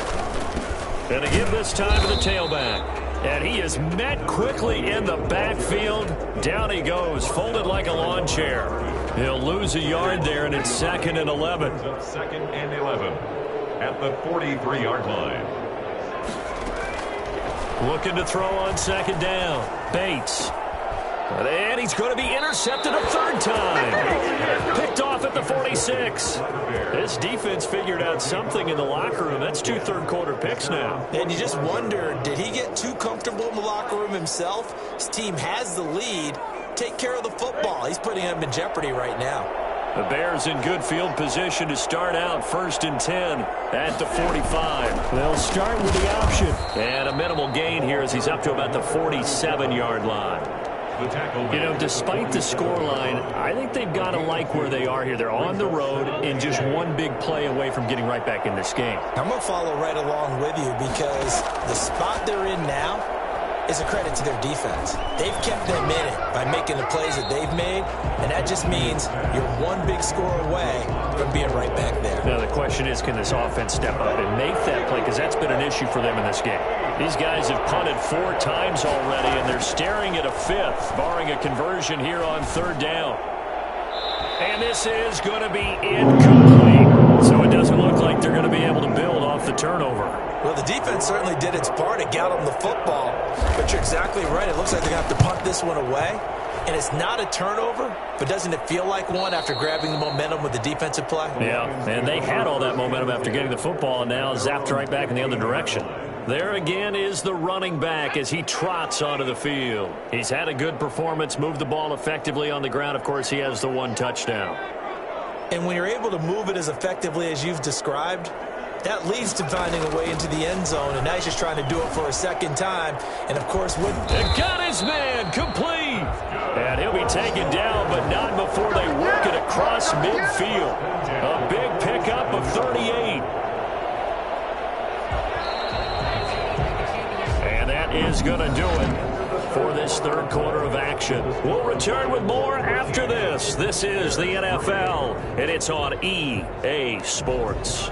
And to give this time to the tailback. And he is met quickly in the backfield. Down he goes, folded like a lawn chair. He'll lose a yard there, and it's 2nd and 11. Second and 11 at the 43-yard line. Looking to throw on 2nd down. Bates. And he's going to be intercepted a 3rd time. Picked off at the 46. This defense figured out something in the locker room. That's 2 third-quarter picks now. And you just wonder, did he get too comfortable in the locker room himself? His team has the lead. Take care of the football. He's putting him in jeopardy right now. The Bears in good field position to start out 1st and 10 at the 45. They'll start with the option. And a minimal gain here as he's up to about the 47-yard line. You know, despite the scoreline, I think they've got to like where they are here. They're on the road and just one big play away from getting right back in this game. I'm going to follow right along with you because the spot they're in now is a credit to their defense. They've kept them in it by making the plays that they've made, and that just means you're one big score away from being right back there. Now, the question is, can this offense step up and make that play? Because that's been an issue for them in this game. These guys have punted 4 times already, and they're staring at a 5th, barring a conversion here on 3rd down. And this is going to be incomplete. So it doesn't look like they're going to be able to build off the turnover. Well, the defense certainly did its part to get them the football. But you're exactly right. It looks like they're going to have to punt this one away. And it's not a turnover, but doesn't it feel like one after grabbing the momentum with the defensive play? Yeah, and they had all that momentum after getting the football, and now zapped right back in the other direction. There again is the running back as he trots onto the field. He's had a good performance, moved the ball effectively on the ground. Of course, he has the 1 touchdown. And when you're able to move it as effectively as you've described, that leads to finding a way into the end zone, and now he's just trying to do it for a 2nd time. And, of course, with... Got his man complete. And he'll be taken down, but not before they work it across midfield. A big pickup of 38. And that is going to do it for this 3rd quarter of action. We'll return with more after this. This is the NFL, and it's on EA Sports.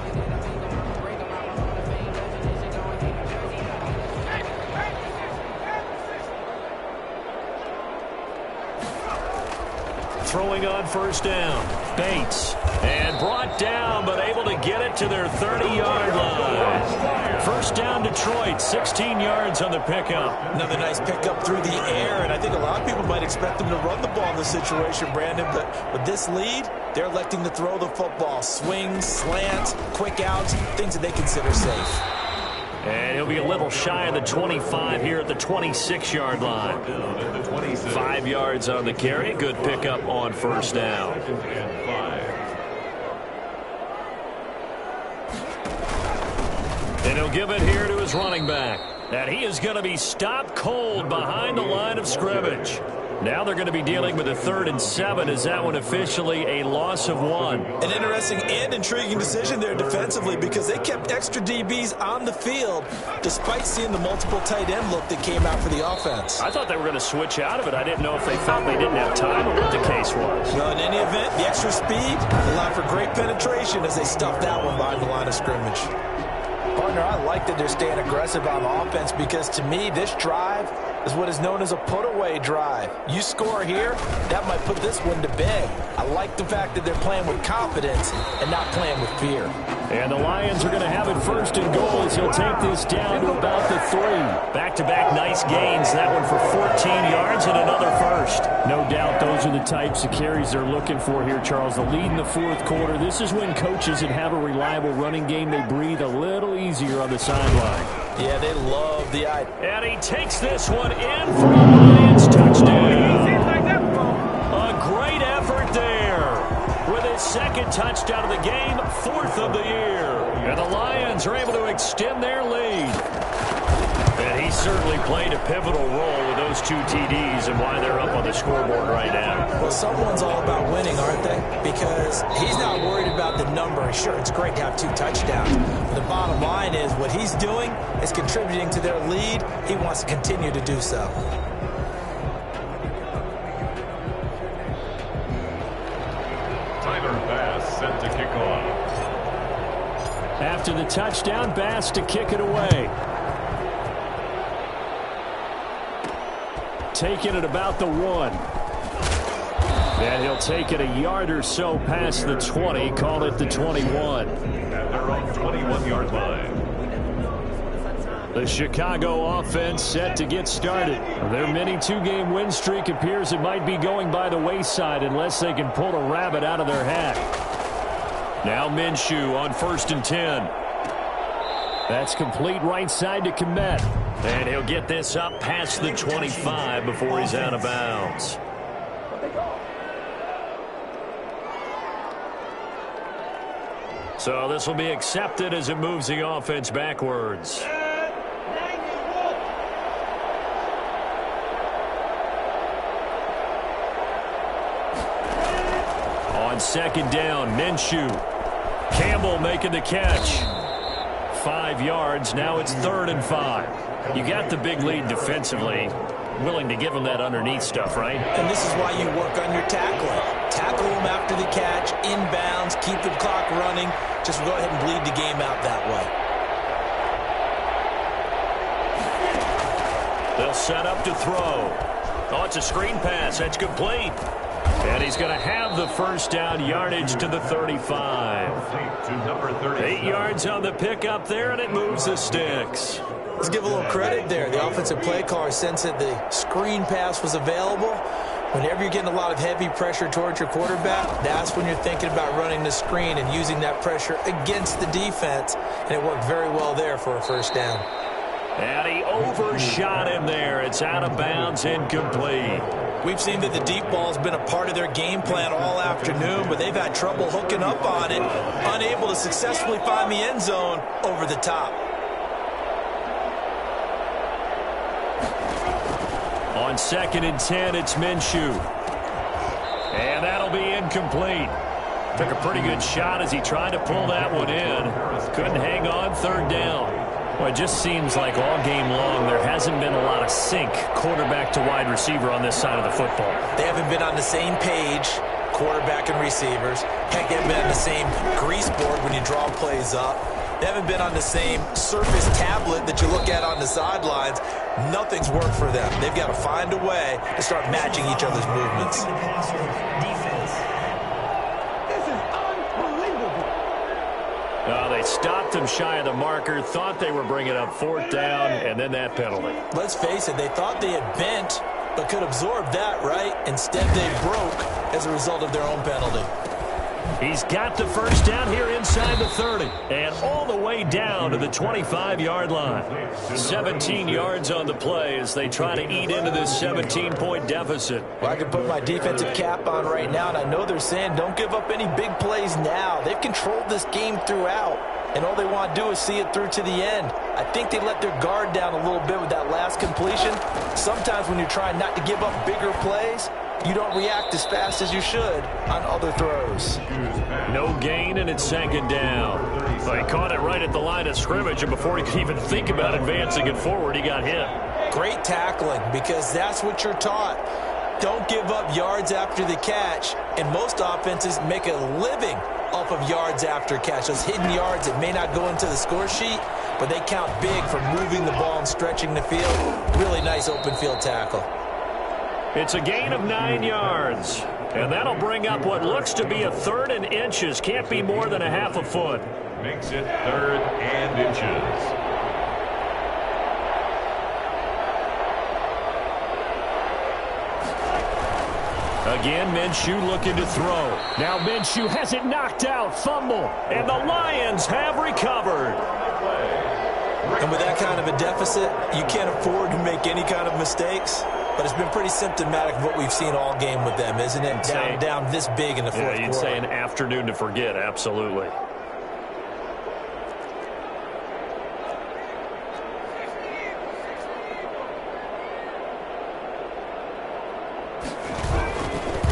Throwing on 1st down. Bates. And brought down, but able to get it to their 30-yard line. 1st down, Detroit. 16 yards on the pickup. Another nice pickup through the air, and I think a lot of people might expect them to run the ball in this situation, Brandon, but with this lead, they're electing to throw the football. Swings, slants, quick outs, things that they consider safe. And he'll be a little shy of the 25 here at the 26-yard line. 5 yards on the carry. Good pickup on 1st down. And he'll give it here to his running back. And he is going to be stopped cold behind the line of scrimmage. Now they're going to be dealing with a 3rd and 7. Is that one officially a loss of 1? An interesting and intriguing decision there defensively because they kept extra DBs on the field despite seeing the multiple tight end look that came out for the offense. I thought they were going to switch out of it. I didn't know if they felt they didn't have time or what the case was. Well, in any event, the extra speed allowed for great penetration as they stuffed that one behind the line of scrimmage. Partner, I like that they're staying aggressive on offense because to me, this drive is what is known as a put-away drive. You score here, that might put this one to bed. I like the fact that they're playing with confidence and not playing with fear. And the Lions are going to have it 1st and goal as he'll take this down to about the 3. Back-to-back nice gains. That one for 14 yards and another 1st. No doubt those are the types of carries they're looking for here, Charles. The lead in the 4th quarter. This is when coaches that have a reliable running game, they breathe a little easier on the sideline. Yeah, they love the idea. And he takes this one in for a Lions touchdown. A great effort there with His second touchdown of the game, 4th of the year. And the Lions are able to extend their lead. And he certainly played a pivotal role with those 2 TDs and why they're up on the scoreboard right now. Well, someone's all about winning, aren't they? Because he's not worried about the number. Sure, it's great to have 2 touchdowns. But the bottom line is what he's doing is contributing to their lead. He wants to continue to do so. Bass set to kick off. After the touchdown, Bass to kick it away. Taking it about the 1. And he'll take it a yard or so past the 20, call it the 21. At their own 21-yard line. The Chicago offense set to get started. Their mini 2-game win streak appears it might be going by the wayside unless they can pull a rabbit out of their hat. Now Minshew on 1st and 10. That's complete right side to Kmet. And he'll get this up past the 25 before he's out of bounds. So this will be accepted as it moves the offense backwards. On 2nd down, Minshew. Campbell making the catch. 5 yards. Now it's 3rd and 5. You got the big lead defensively. Willing to give them that underneath stuff, right? And this is why you work on your tackling. Tackle them after the catch, inbounds, keep the clock running. Just go ahead and bleed the game out that way. They'll set up to throw. Oh, it's a screen pass. That's complete. And he's going to have the first down, yardage to the 35. 8 yards on the pickup there, and it moves the sticks. Let's give a little credit there. The offensive play caller sensed that the screen pass was available. Whenever you're getting a lot of heavy pressure towards your quarterback, that's when you're thinking about running the screen and using that pressure against the defense. And it worked very well there for a first down. And he overshot him there. It's out of bounds, incomplete. We've seen that the deep ball has been a part of their game plan all afternoon, but they've had trouble hooking up on it, unable to successfully find the end zone over the top. On 2nd and 10, it's Minshew. And that'll be incomplete. Took a pretty good shot as he tried to pull that one in. Couldn't hang on, 3rd down. Well, it just seems like all game long there hasn't been a lot of sync quarterback to wide receiver on this side of the football. They haven't been on the same page, quarterback and receivers. Heck, they haven't been on the same grease board when you draw plays up. They haven't been on the same Surface tablet that you look at on the sidelines. Nothing's worked for them. They've got to find a way to start matching each other's movements. They stopped him shy of the marker, thought they were bringing up 4th down, and then that penalty. Let's face it, they thought they had bent, but could absorb that, right? Instead, they broke as a result of their own penalty. He's got the first down here inside the 30 and all the way down to the 25-yard line. 17 yards on the play as they try to eat into this 17-point deficit. Well, I can put my defensive cap on right now, and I know they're saying don't give up any big plays now. They've controlled this game throughout, and all they want to do is see it through to the end. I think they let their guard down a little bit with that last completion. Sometimes when you're trying not to give up bigger plays, you don't react as fast as you should on other throws. No gain, and it's 2nd down. Well, he caught it right at the line of scrimmage, and before he could even think about advancing it forward, he got hit. Great tackling, because that's what you're taught. Don't give up yards after the catch, and most offenses make a living off of yards after catch. Those hidden yards that may not go into the score sheet, but they count big for moving the ball and stretching the field. Really nice open field tackle. It's a gain of 9 yards, and that'll bring up what looks to be a 3rd and inches. Can't be more than a half a foot. Makes it 3rd and inches. Again, Minshew looking to throw. Now Minshew has it knocked out, fumble, and the Lions have recovered. And with that kind of a deficit, you can't afford to make any kind of mistakes. but it's been pretty symptomatic of what we've seen all game with them, isn't it? Down this big in the fourth quarter. You'd say an afternoon to forget, absolutely.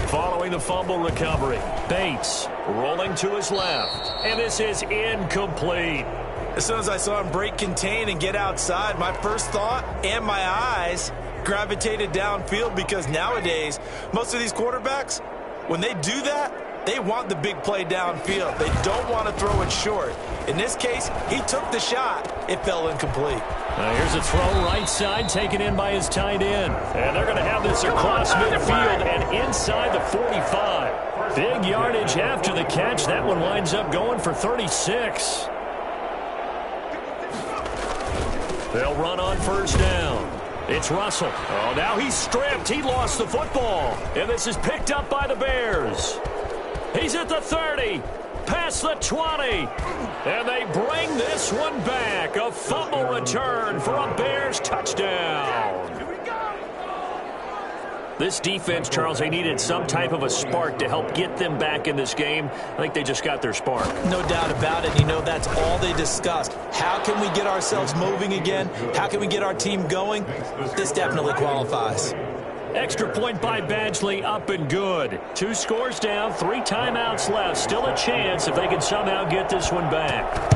Following the fumble recovery, Bates rolling to his left, and this is incomplete. As soon as I saw him break contain and get outside, my first thought and my eyes gravitated downfield, because nowadays, most of these quarterbacks, when they do that, they want the big play downfield. They don't want to throw it short. In this case, he took the shot. It fell incomplete. Here's a throw right side, taken in by his tight end. And they're going to have this across midfield and inside the 45. Big yardage after the catch. That one winds up going for 36. They'll run on first down. It's Russell. Oh, now he's stripped. He lost the football. And this is picked up by the Bears. He's at the 30. Past the 20. And they bring this one back. A fumble return for a Bears touchdown. This defense, Charles, they needed some type of a spark to help get them back in this game. I think they just got their spark. No doubt about it. You know, that's all they discussed. How can we get ourselves moving again? How can we get our team going? This definitely qualifies. Extra point by Badgley, up and good. 2 scores down, 3 timeouts left. Still a chance if they can somehow get this one back.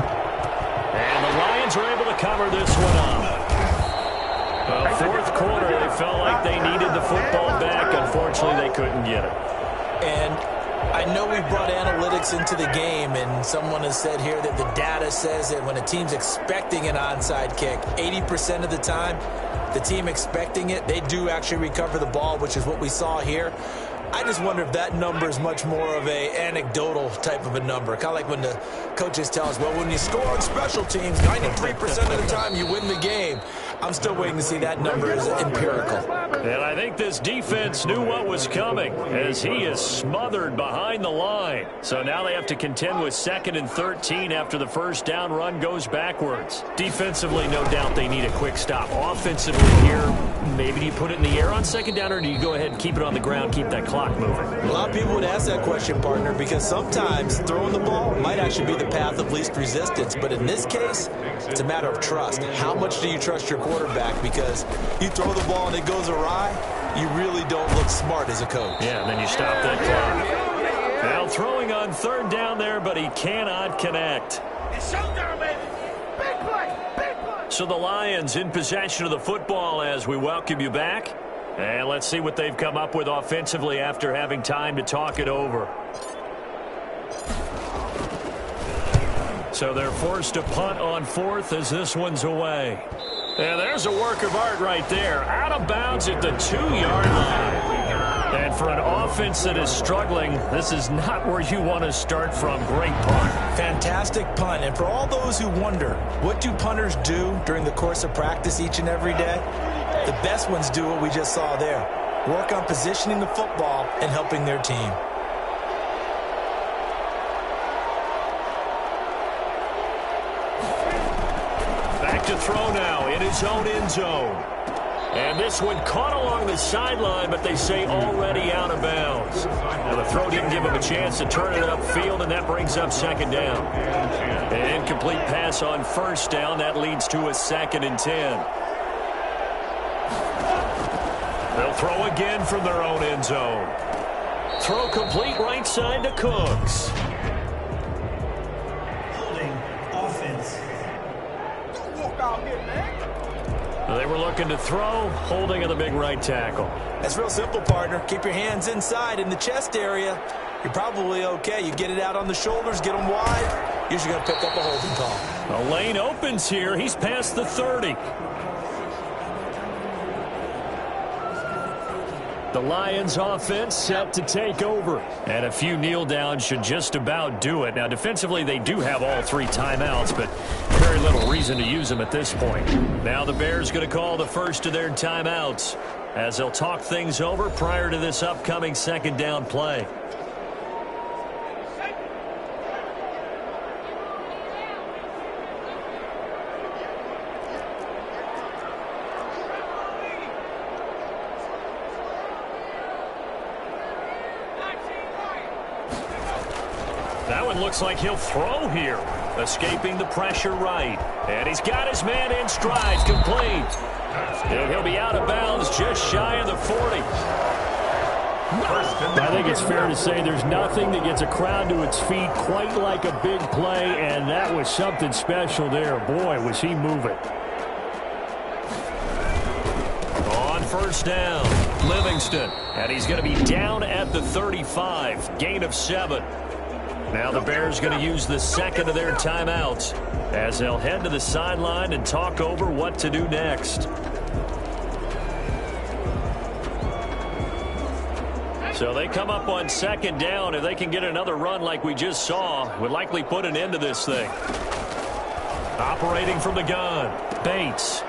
And the Lions are able to cover this one up. Well, fourth quarter, they felt like they needed the football back. Unfortunately, they couldn't get it. And I know we brought analytics into the game, and someone has said here that the data says that when a team's expecting an onside kick, 80% of the time, the team expecting it, they do actually recover the ball, which is what we saw here. I just wonder if that number is much more of a anecdotal type of a number. Kind of like when the coaches tell us, well, when you score on special teams, 93% of the time you win the game. I'm still waiting to see that number as empirical. And I think this defense knew what was coming as he is smothered behind the line. So now they have to contend with 2nd and 13 after the first down run goes backwards. Defensively, no doubt they need a quick stop. Offensively here, maybe do you put it in the air on 2nd down, or do you go ahead and keep it on the ground, keep that clock moving? A lot of people would ask that question, partner, because sometimes throwing the ball might actually be the path of least resistance. But in this case, it's a matter of trust. How much do you trust your quarterback? Because you throw the ball and it goes awry, you really don't look smart as a coach. Yeah, and then you stop that clock. Now throwing on 3rd down there, but he cannot connect. It's showdown, baby. Big play. Big play. So the Lions in possession of the football as we welcome you back. And let's see what they've come up with offensively after having time to talk it over. So they're forced to punt on 4th as this one's away. And there's a work of art right there. Out of bounds at the 2-yard line. And for an offense that is struggling, this is not where you want to start from. Great punt. Fantastic punt. And for all those who wonder, what do punters do during the course of practice each and every day? The best ones do what we just saw there. Work on positioning the football and helping their team. Back to throw now in his own end zone. And this one caught along the sideline, but they say already out of bounds. Now the throw didn't give him a chance to turn it upfield, and that brings up 2nd down. An incomplete pass on 1st down. That leads to a 2nd and 10. They'll throw again from their own end zone. Throw complete right side to Cooks. Holding offense. Don't walk out here, man. They were looking to throw, holding of the big right tackle. That's real simple, partner. Keep your hands inside in the chest area. You're probably okay. You get it out on the shoulders, get them wide. Usually going to pick up a holding call. A lane opens here. He's past the 30. The Lions offense set to take over. And a few kneel downs should just about do it. Now, defensively, they do have all 3 timeouts, but very little reason to use them at this point. Now the Bears going to call the first of their timeouts as they'll talk things over prior to this upcoming 2nd down play. go, and looks like he'll throw here. Escaping the pressure right. And he's got his man in stride, complete. And he'll be out of bounds just shy of the 40. I think it's fair to say there's nothing that gets a crowd to its feet quite like a big play, and that was something special there. Boy, was he moving. On first down, Livingston. And he's going to be down at the 35. Gain of 7. Now the Bears going to use the second of their timeouts as they'll head to the sideline and talk over what to do next. So they come up on second down. If they can get another run like we just saw, would likely put an end to this thing. Operating from the gun, Bates.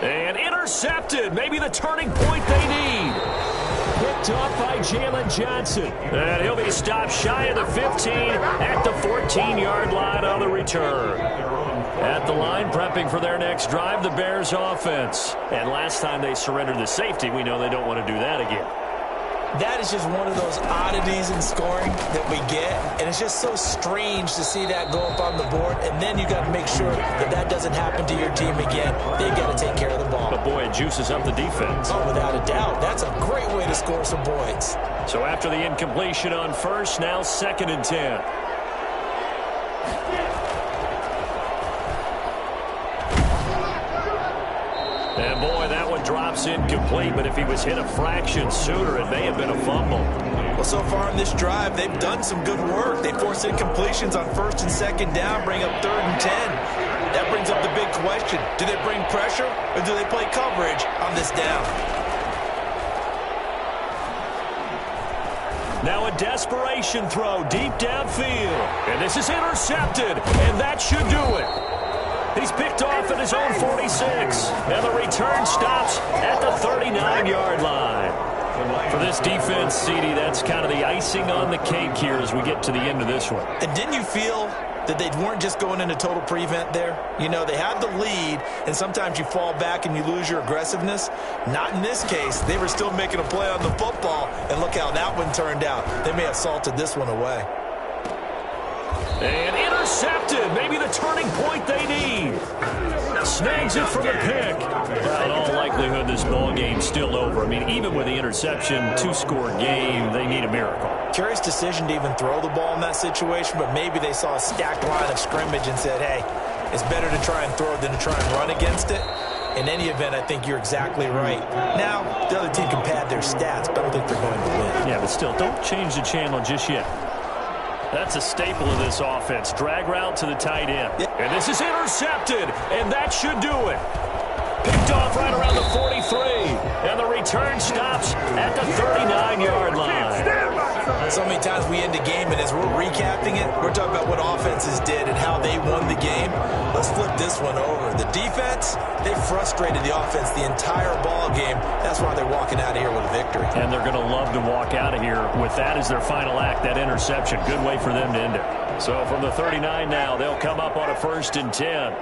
And intercepted. Maybe the turning point they need. Picked off by Jalen Johnson. And he'll be stopped shy of the 15 at the 14-yard line on the return. At the line, prepping for their next drive, the Bears offense. And last time they surrendered the safety, we know they don't want to do that again. That is just one of those oddities in scoring that we get, and it's just so strange to see that go up on the board, and then you got to make sure that that doesn't happen to your team again. They've got to take care of the ball. But boy, it juices up the defense. Oh, without a doubt. That's a great way to score some points. So after the incompletion on first, now 2nd and 10. And boy, that one drops incomplete, but if he was hit a fraction sooner, it may have been a fumble. Well, so far in this drive, they've done some good work. They force incompletions on 1st and 2nd down, bring up 3rd and 10. That brings up the big question. Do they bring pressure, or do they play coverage on this down? Now a desperation throw deep downfield. And this is intercepted, and that should do it. He's picked off at his own 46. And the return stops at the 39-yard line. For this defense, CD, that's kind of the icing on the cake here as we get to the end of this one. And didn't you feel that they weren't just going into total prevent there? You know, they had the lead, and sometimes you fall back and you lose your aggressiveness. Not in this case. They were still making a play on the football, and look how that one turned out. They may have salted this one away. And intercepted. Maybe the turning point they need. Snags it from the pick. Well, in all likelihood, this ball game's still over. I mean, even with the interception, 2-score game, they need a miracle. Curious decision to even throw the ball in that situation, but maybe they saw a stacked line of scrimmage and said, hey, it's better to try and throw than to try and run against it. In any event, I think you're exactly right. Now, the other team can pad their stats, but I don't think they're going to win. Yeah, but still, don't change the channel just yet. That's a staple of this offense. Drag route to the tight end. Yep. And this is intercepted, and that should do it. Picked off right around the 43. And the return stops at the 39-yard line. So many times we end a game, and as we're recapping it, we're talking about what offenses did and how they won the game. Let's flip this one over. The defense, they frustrated the offense the entire ball game. That's why they're walking out of here with a victory. And they're going to love to walk out of here with that as their final act, that interception. Good way for them to end it. So from the 39 now, they'll come up on a 1st and 10.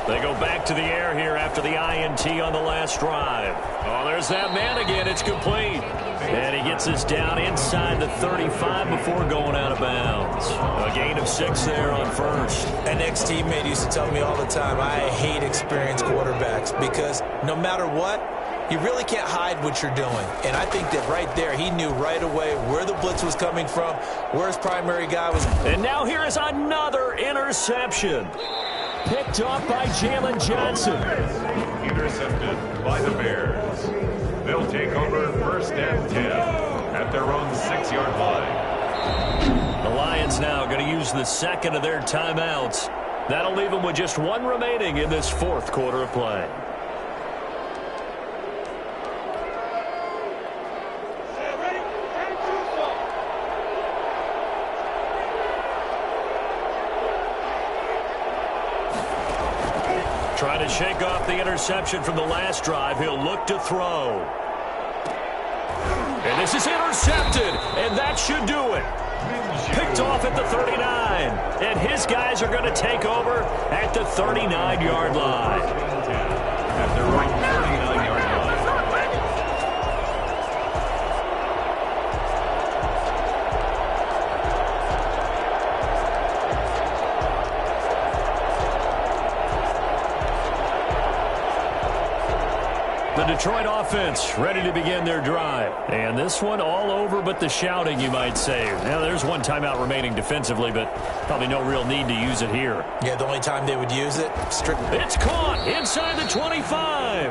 They go back to the air here after the INT on the last drive. Oh, there's that man again. It's complete. And he gets us down inside the 35 before going out of bounds. A gain of 6 there on first. An ex-teammate used to tell me all the time, I hate experienced quarterbacks because no matter what, you really can't hide what you're doing. And I think that right there, he knew right away where the blitz was coming from, where his primary guy was. And now here is another interception. Picked off by Jalen Johnson. Intercepted by the Bears. They'll take over 1st and 10 at their own 6-yard line. The Lions now going to use the second of their timeouts. That'll leave them with just 1 remaining in this 4th quarter of play. Trying to shake off the interception from the last drive. He'll look to throw. And this is intercepted, and that should do it. Picked off at the 39. And his guys are going to take over at the 39-yard line. At their right 39-yard line. The Detroit offense ready to begin their drive. And this one all over but the shouting, you might say. Now, there's one timeout remaining defensively, but probably no real need to use it here. Yeah, the only time they would use it, strictly. It's caught inside the 25.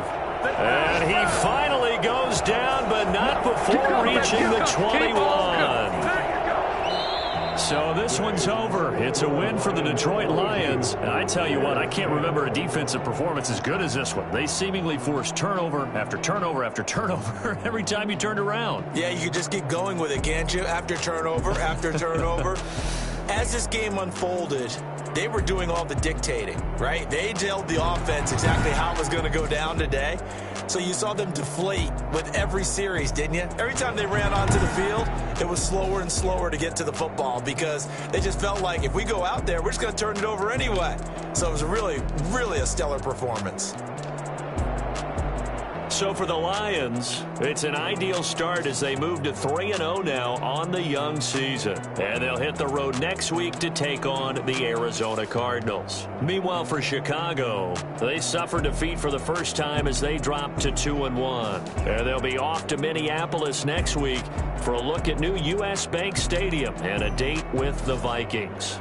And he finally goes down, but not before reaching the 21. So this one's over. It's a win for the Detroit Lions. And I tell you what, I can't remember a defensive performance as good as this one. They seemingly forced turnover after turnover after turnover every time you turned around. Yeah, you could just keep going with it, can't you? After turnover, after turnover. As this game unfolded, they were doing all the dictating, right? They told the offense exactly how it was going to go down today. So you saw them deflate with every series, didn't you? Every time they ran onto the field, it was slower and slower to get to the football because they just felt like if we go out there, we're just going to turn it over anyway. So it was really, really a stellar performance. So for the Lions, it's an ideal start as they move to 3-0 now on the young season. And they'll hit the road next week to take on the Arizona Cardinals. Meanwhile, for Chicago, they suffer defeat for the first time as they drop to 2-1. And they'll be off to Minneapolis next week for a look at new U.S. Bank Stadium and a date with the Vikings.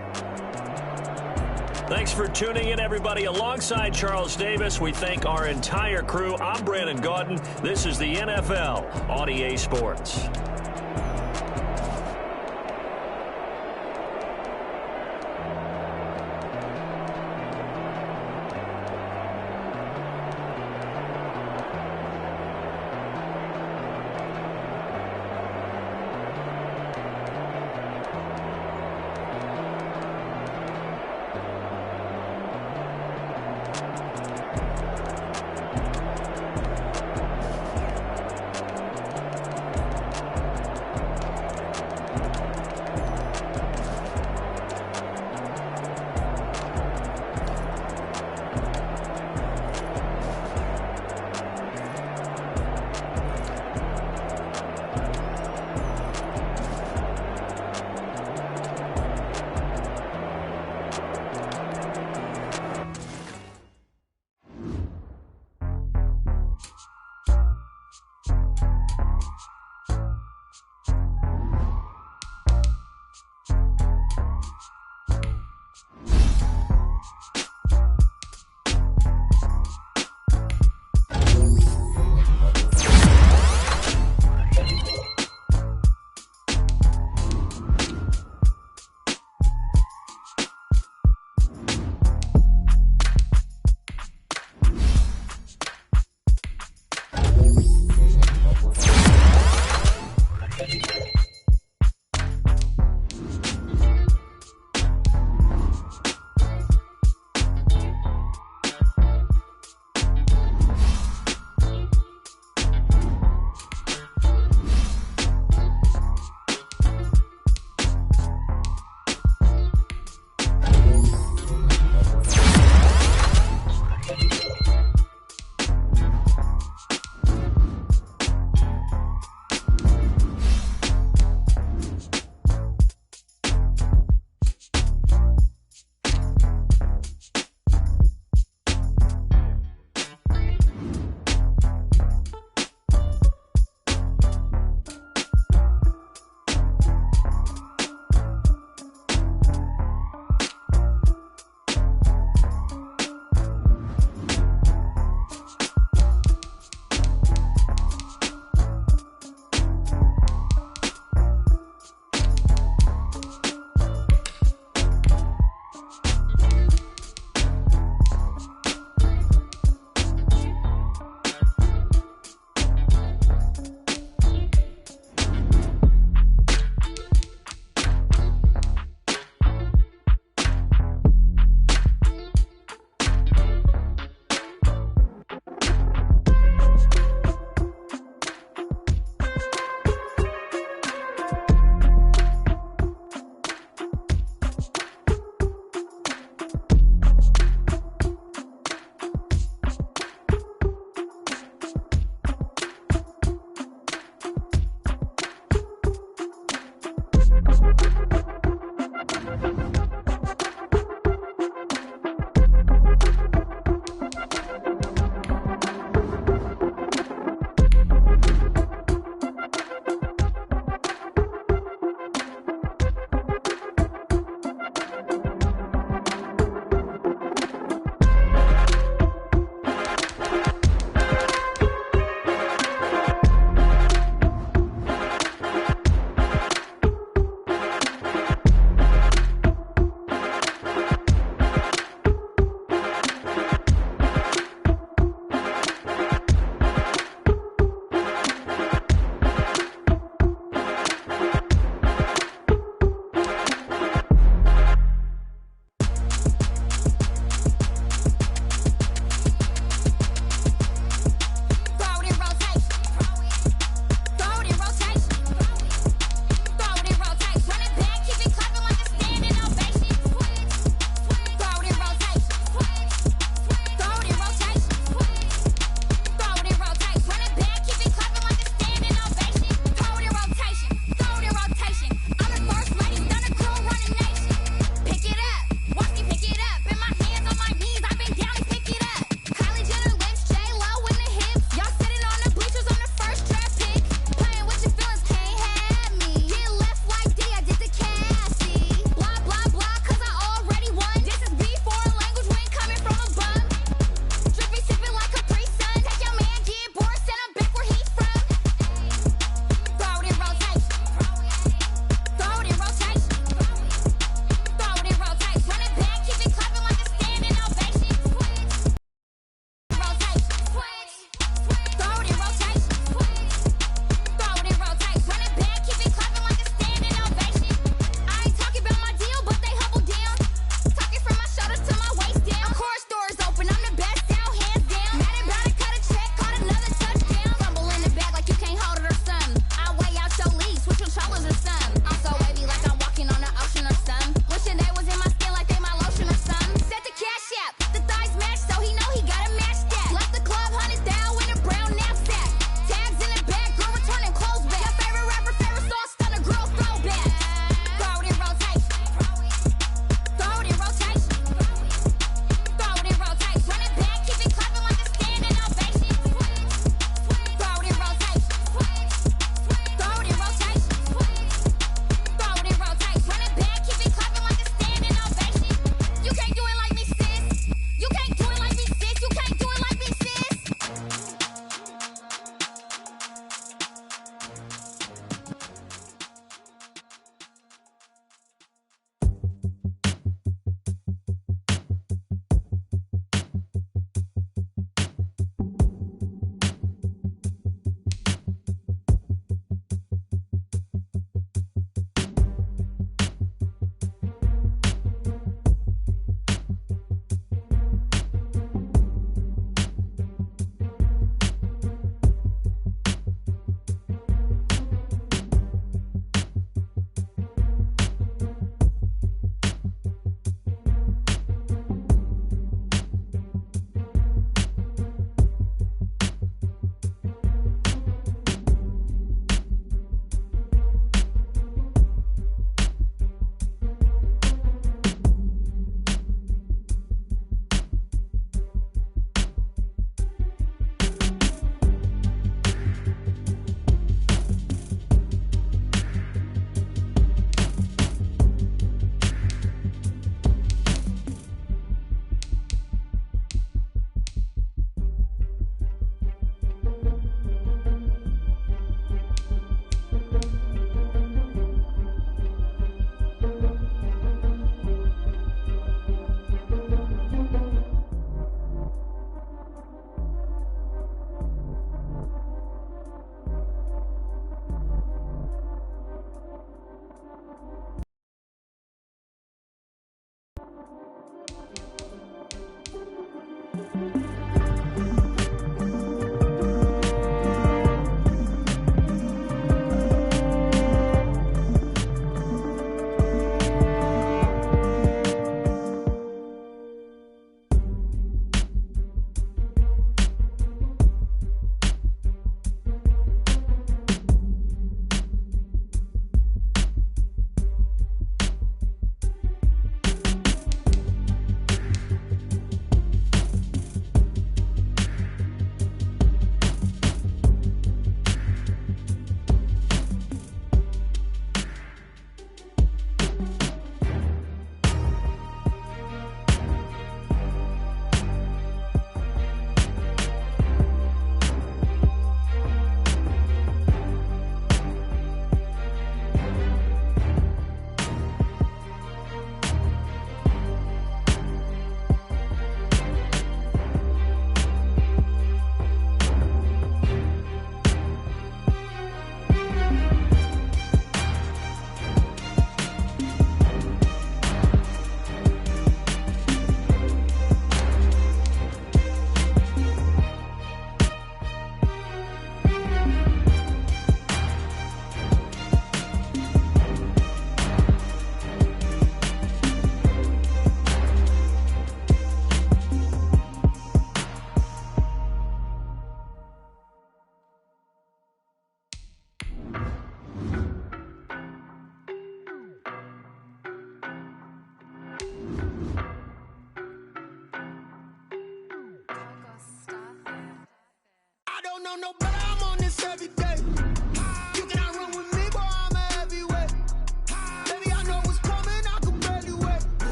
Thanks for tuning in, everybody. Alongside Charles Davis, we thank our entire crew. I'm Brandon Gaudin. This is the NFL on EA Sports.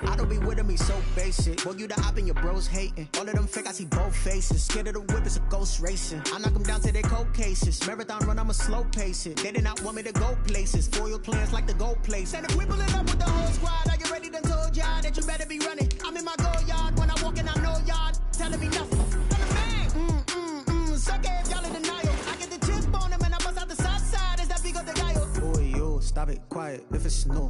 I don't be with me so basic. Boy, you the op and your bros hating. All of them fake, I see both faces. Scared of the whip, it's a ghost racing. I knock them down to their cold cases. Marathon run, I'ma slow pace it. They did not want me to go places. Foil plans like the go place. And if we pull it up with the whole squad, are you ready? Done told y'all that you better be running. I'm in my go yard. When I walk in, I know y'all telling me nothing. I'm the man. Suck it if y'all in denial. I get the chip on him and I bust out the south side. Is that big of the guy? Oh, yo, stop it, quiet. If it's no.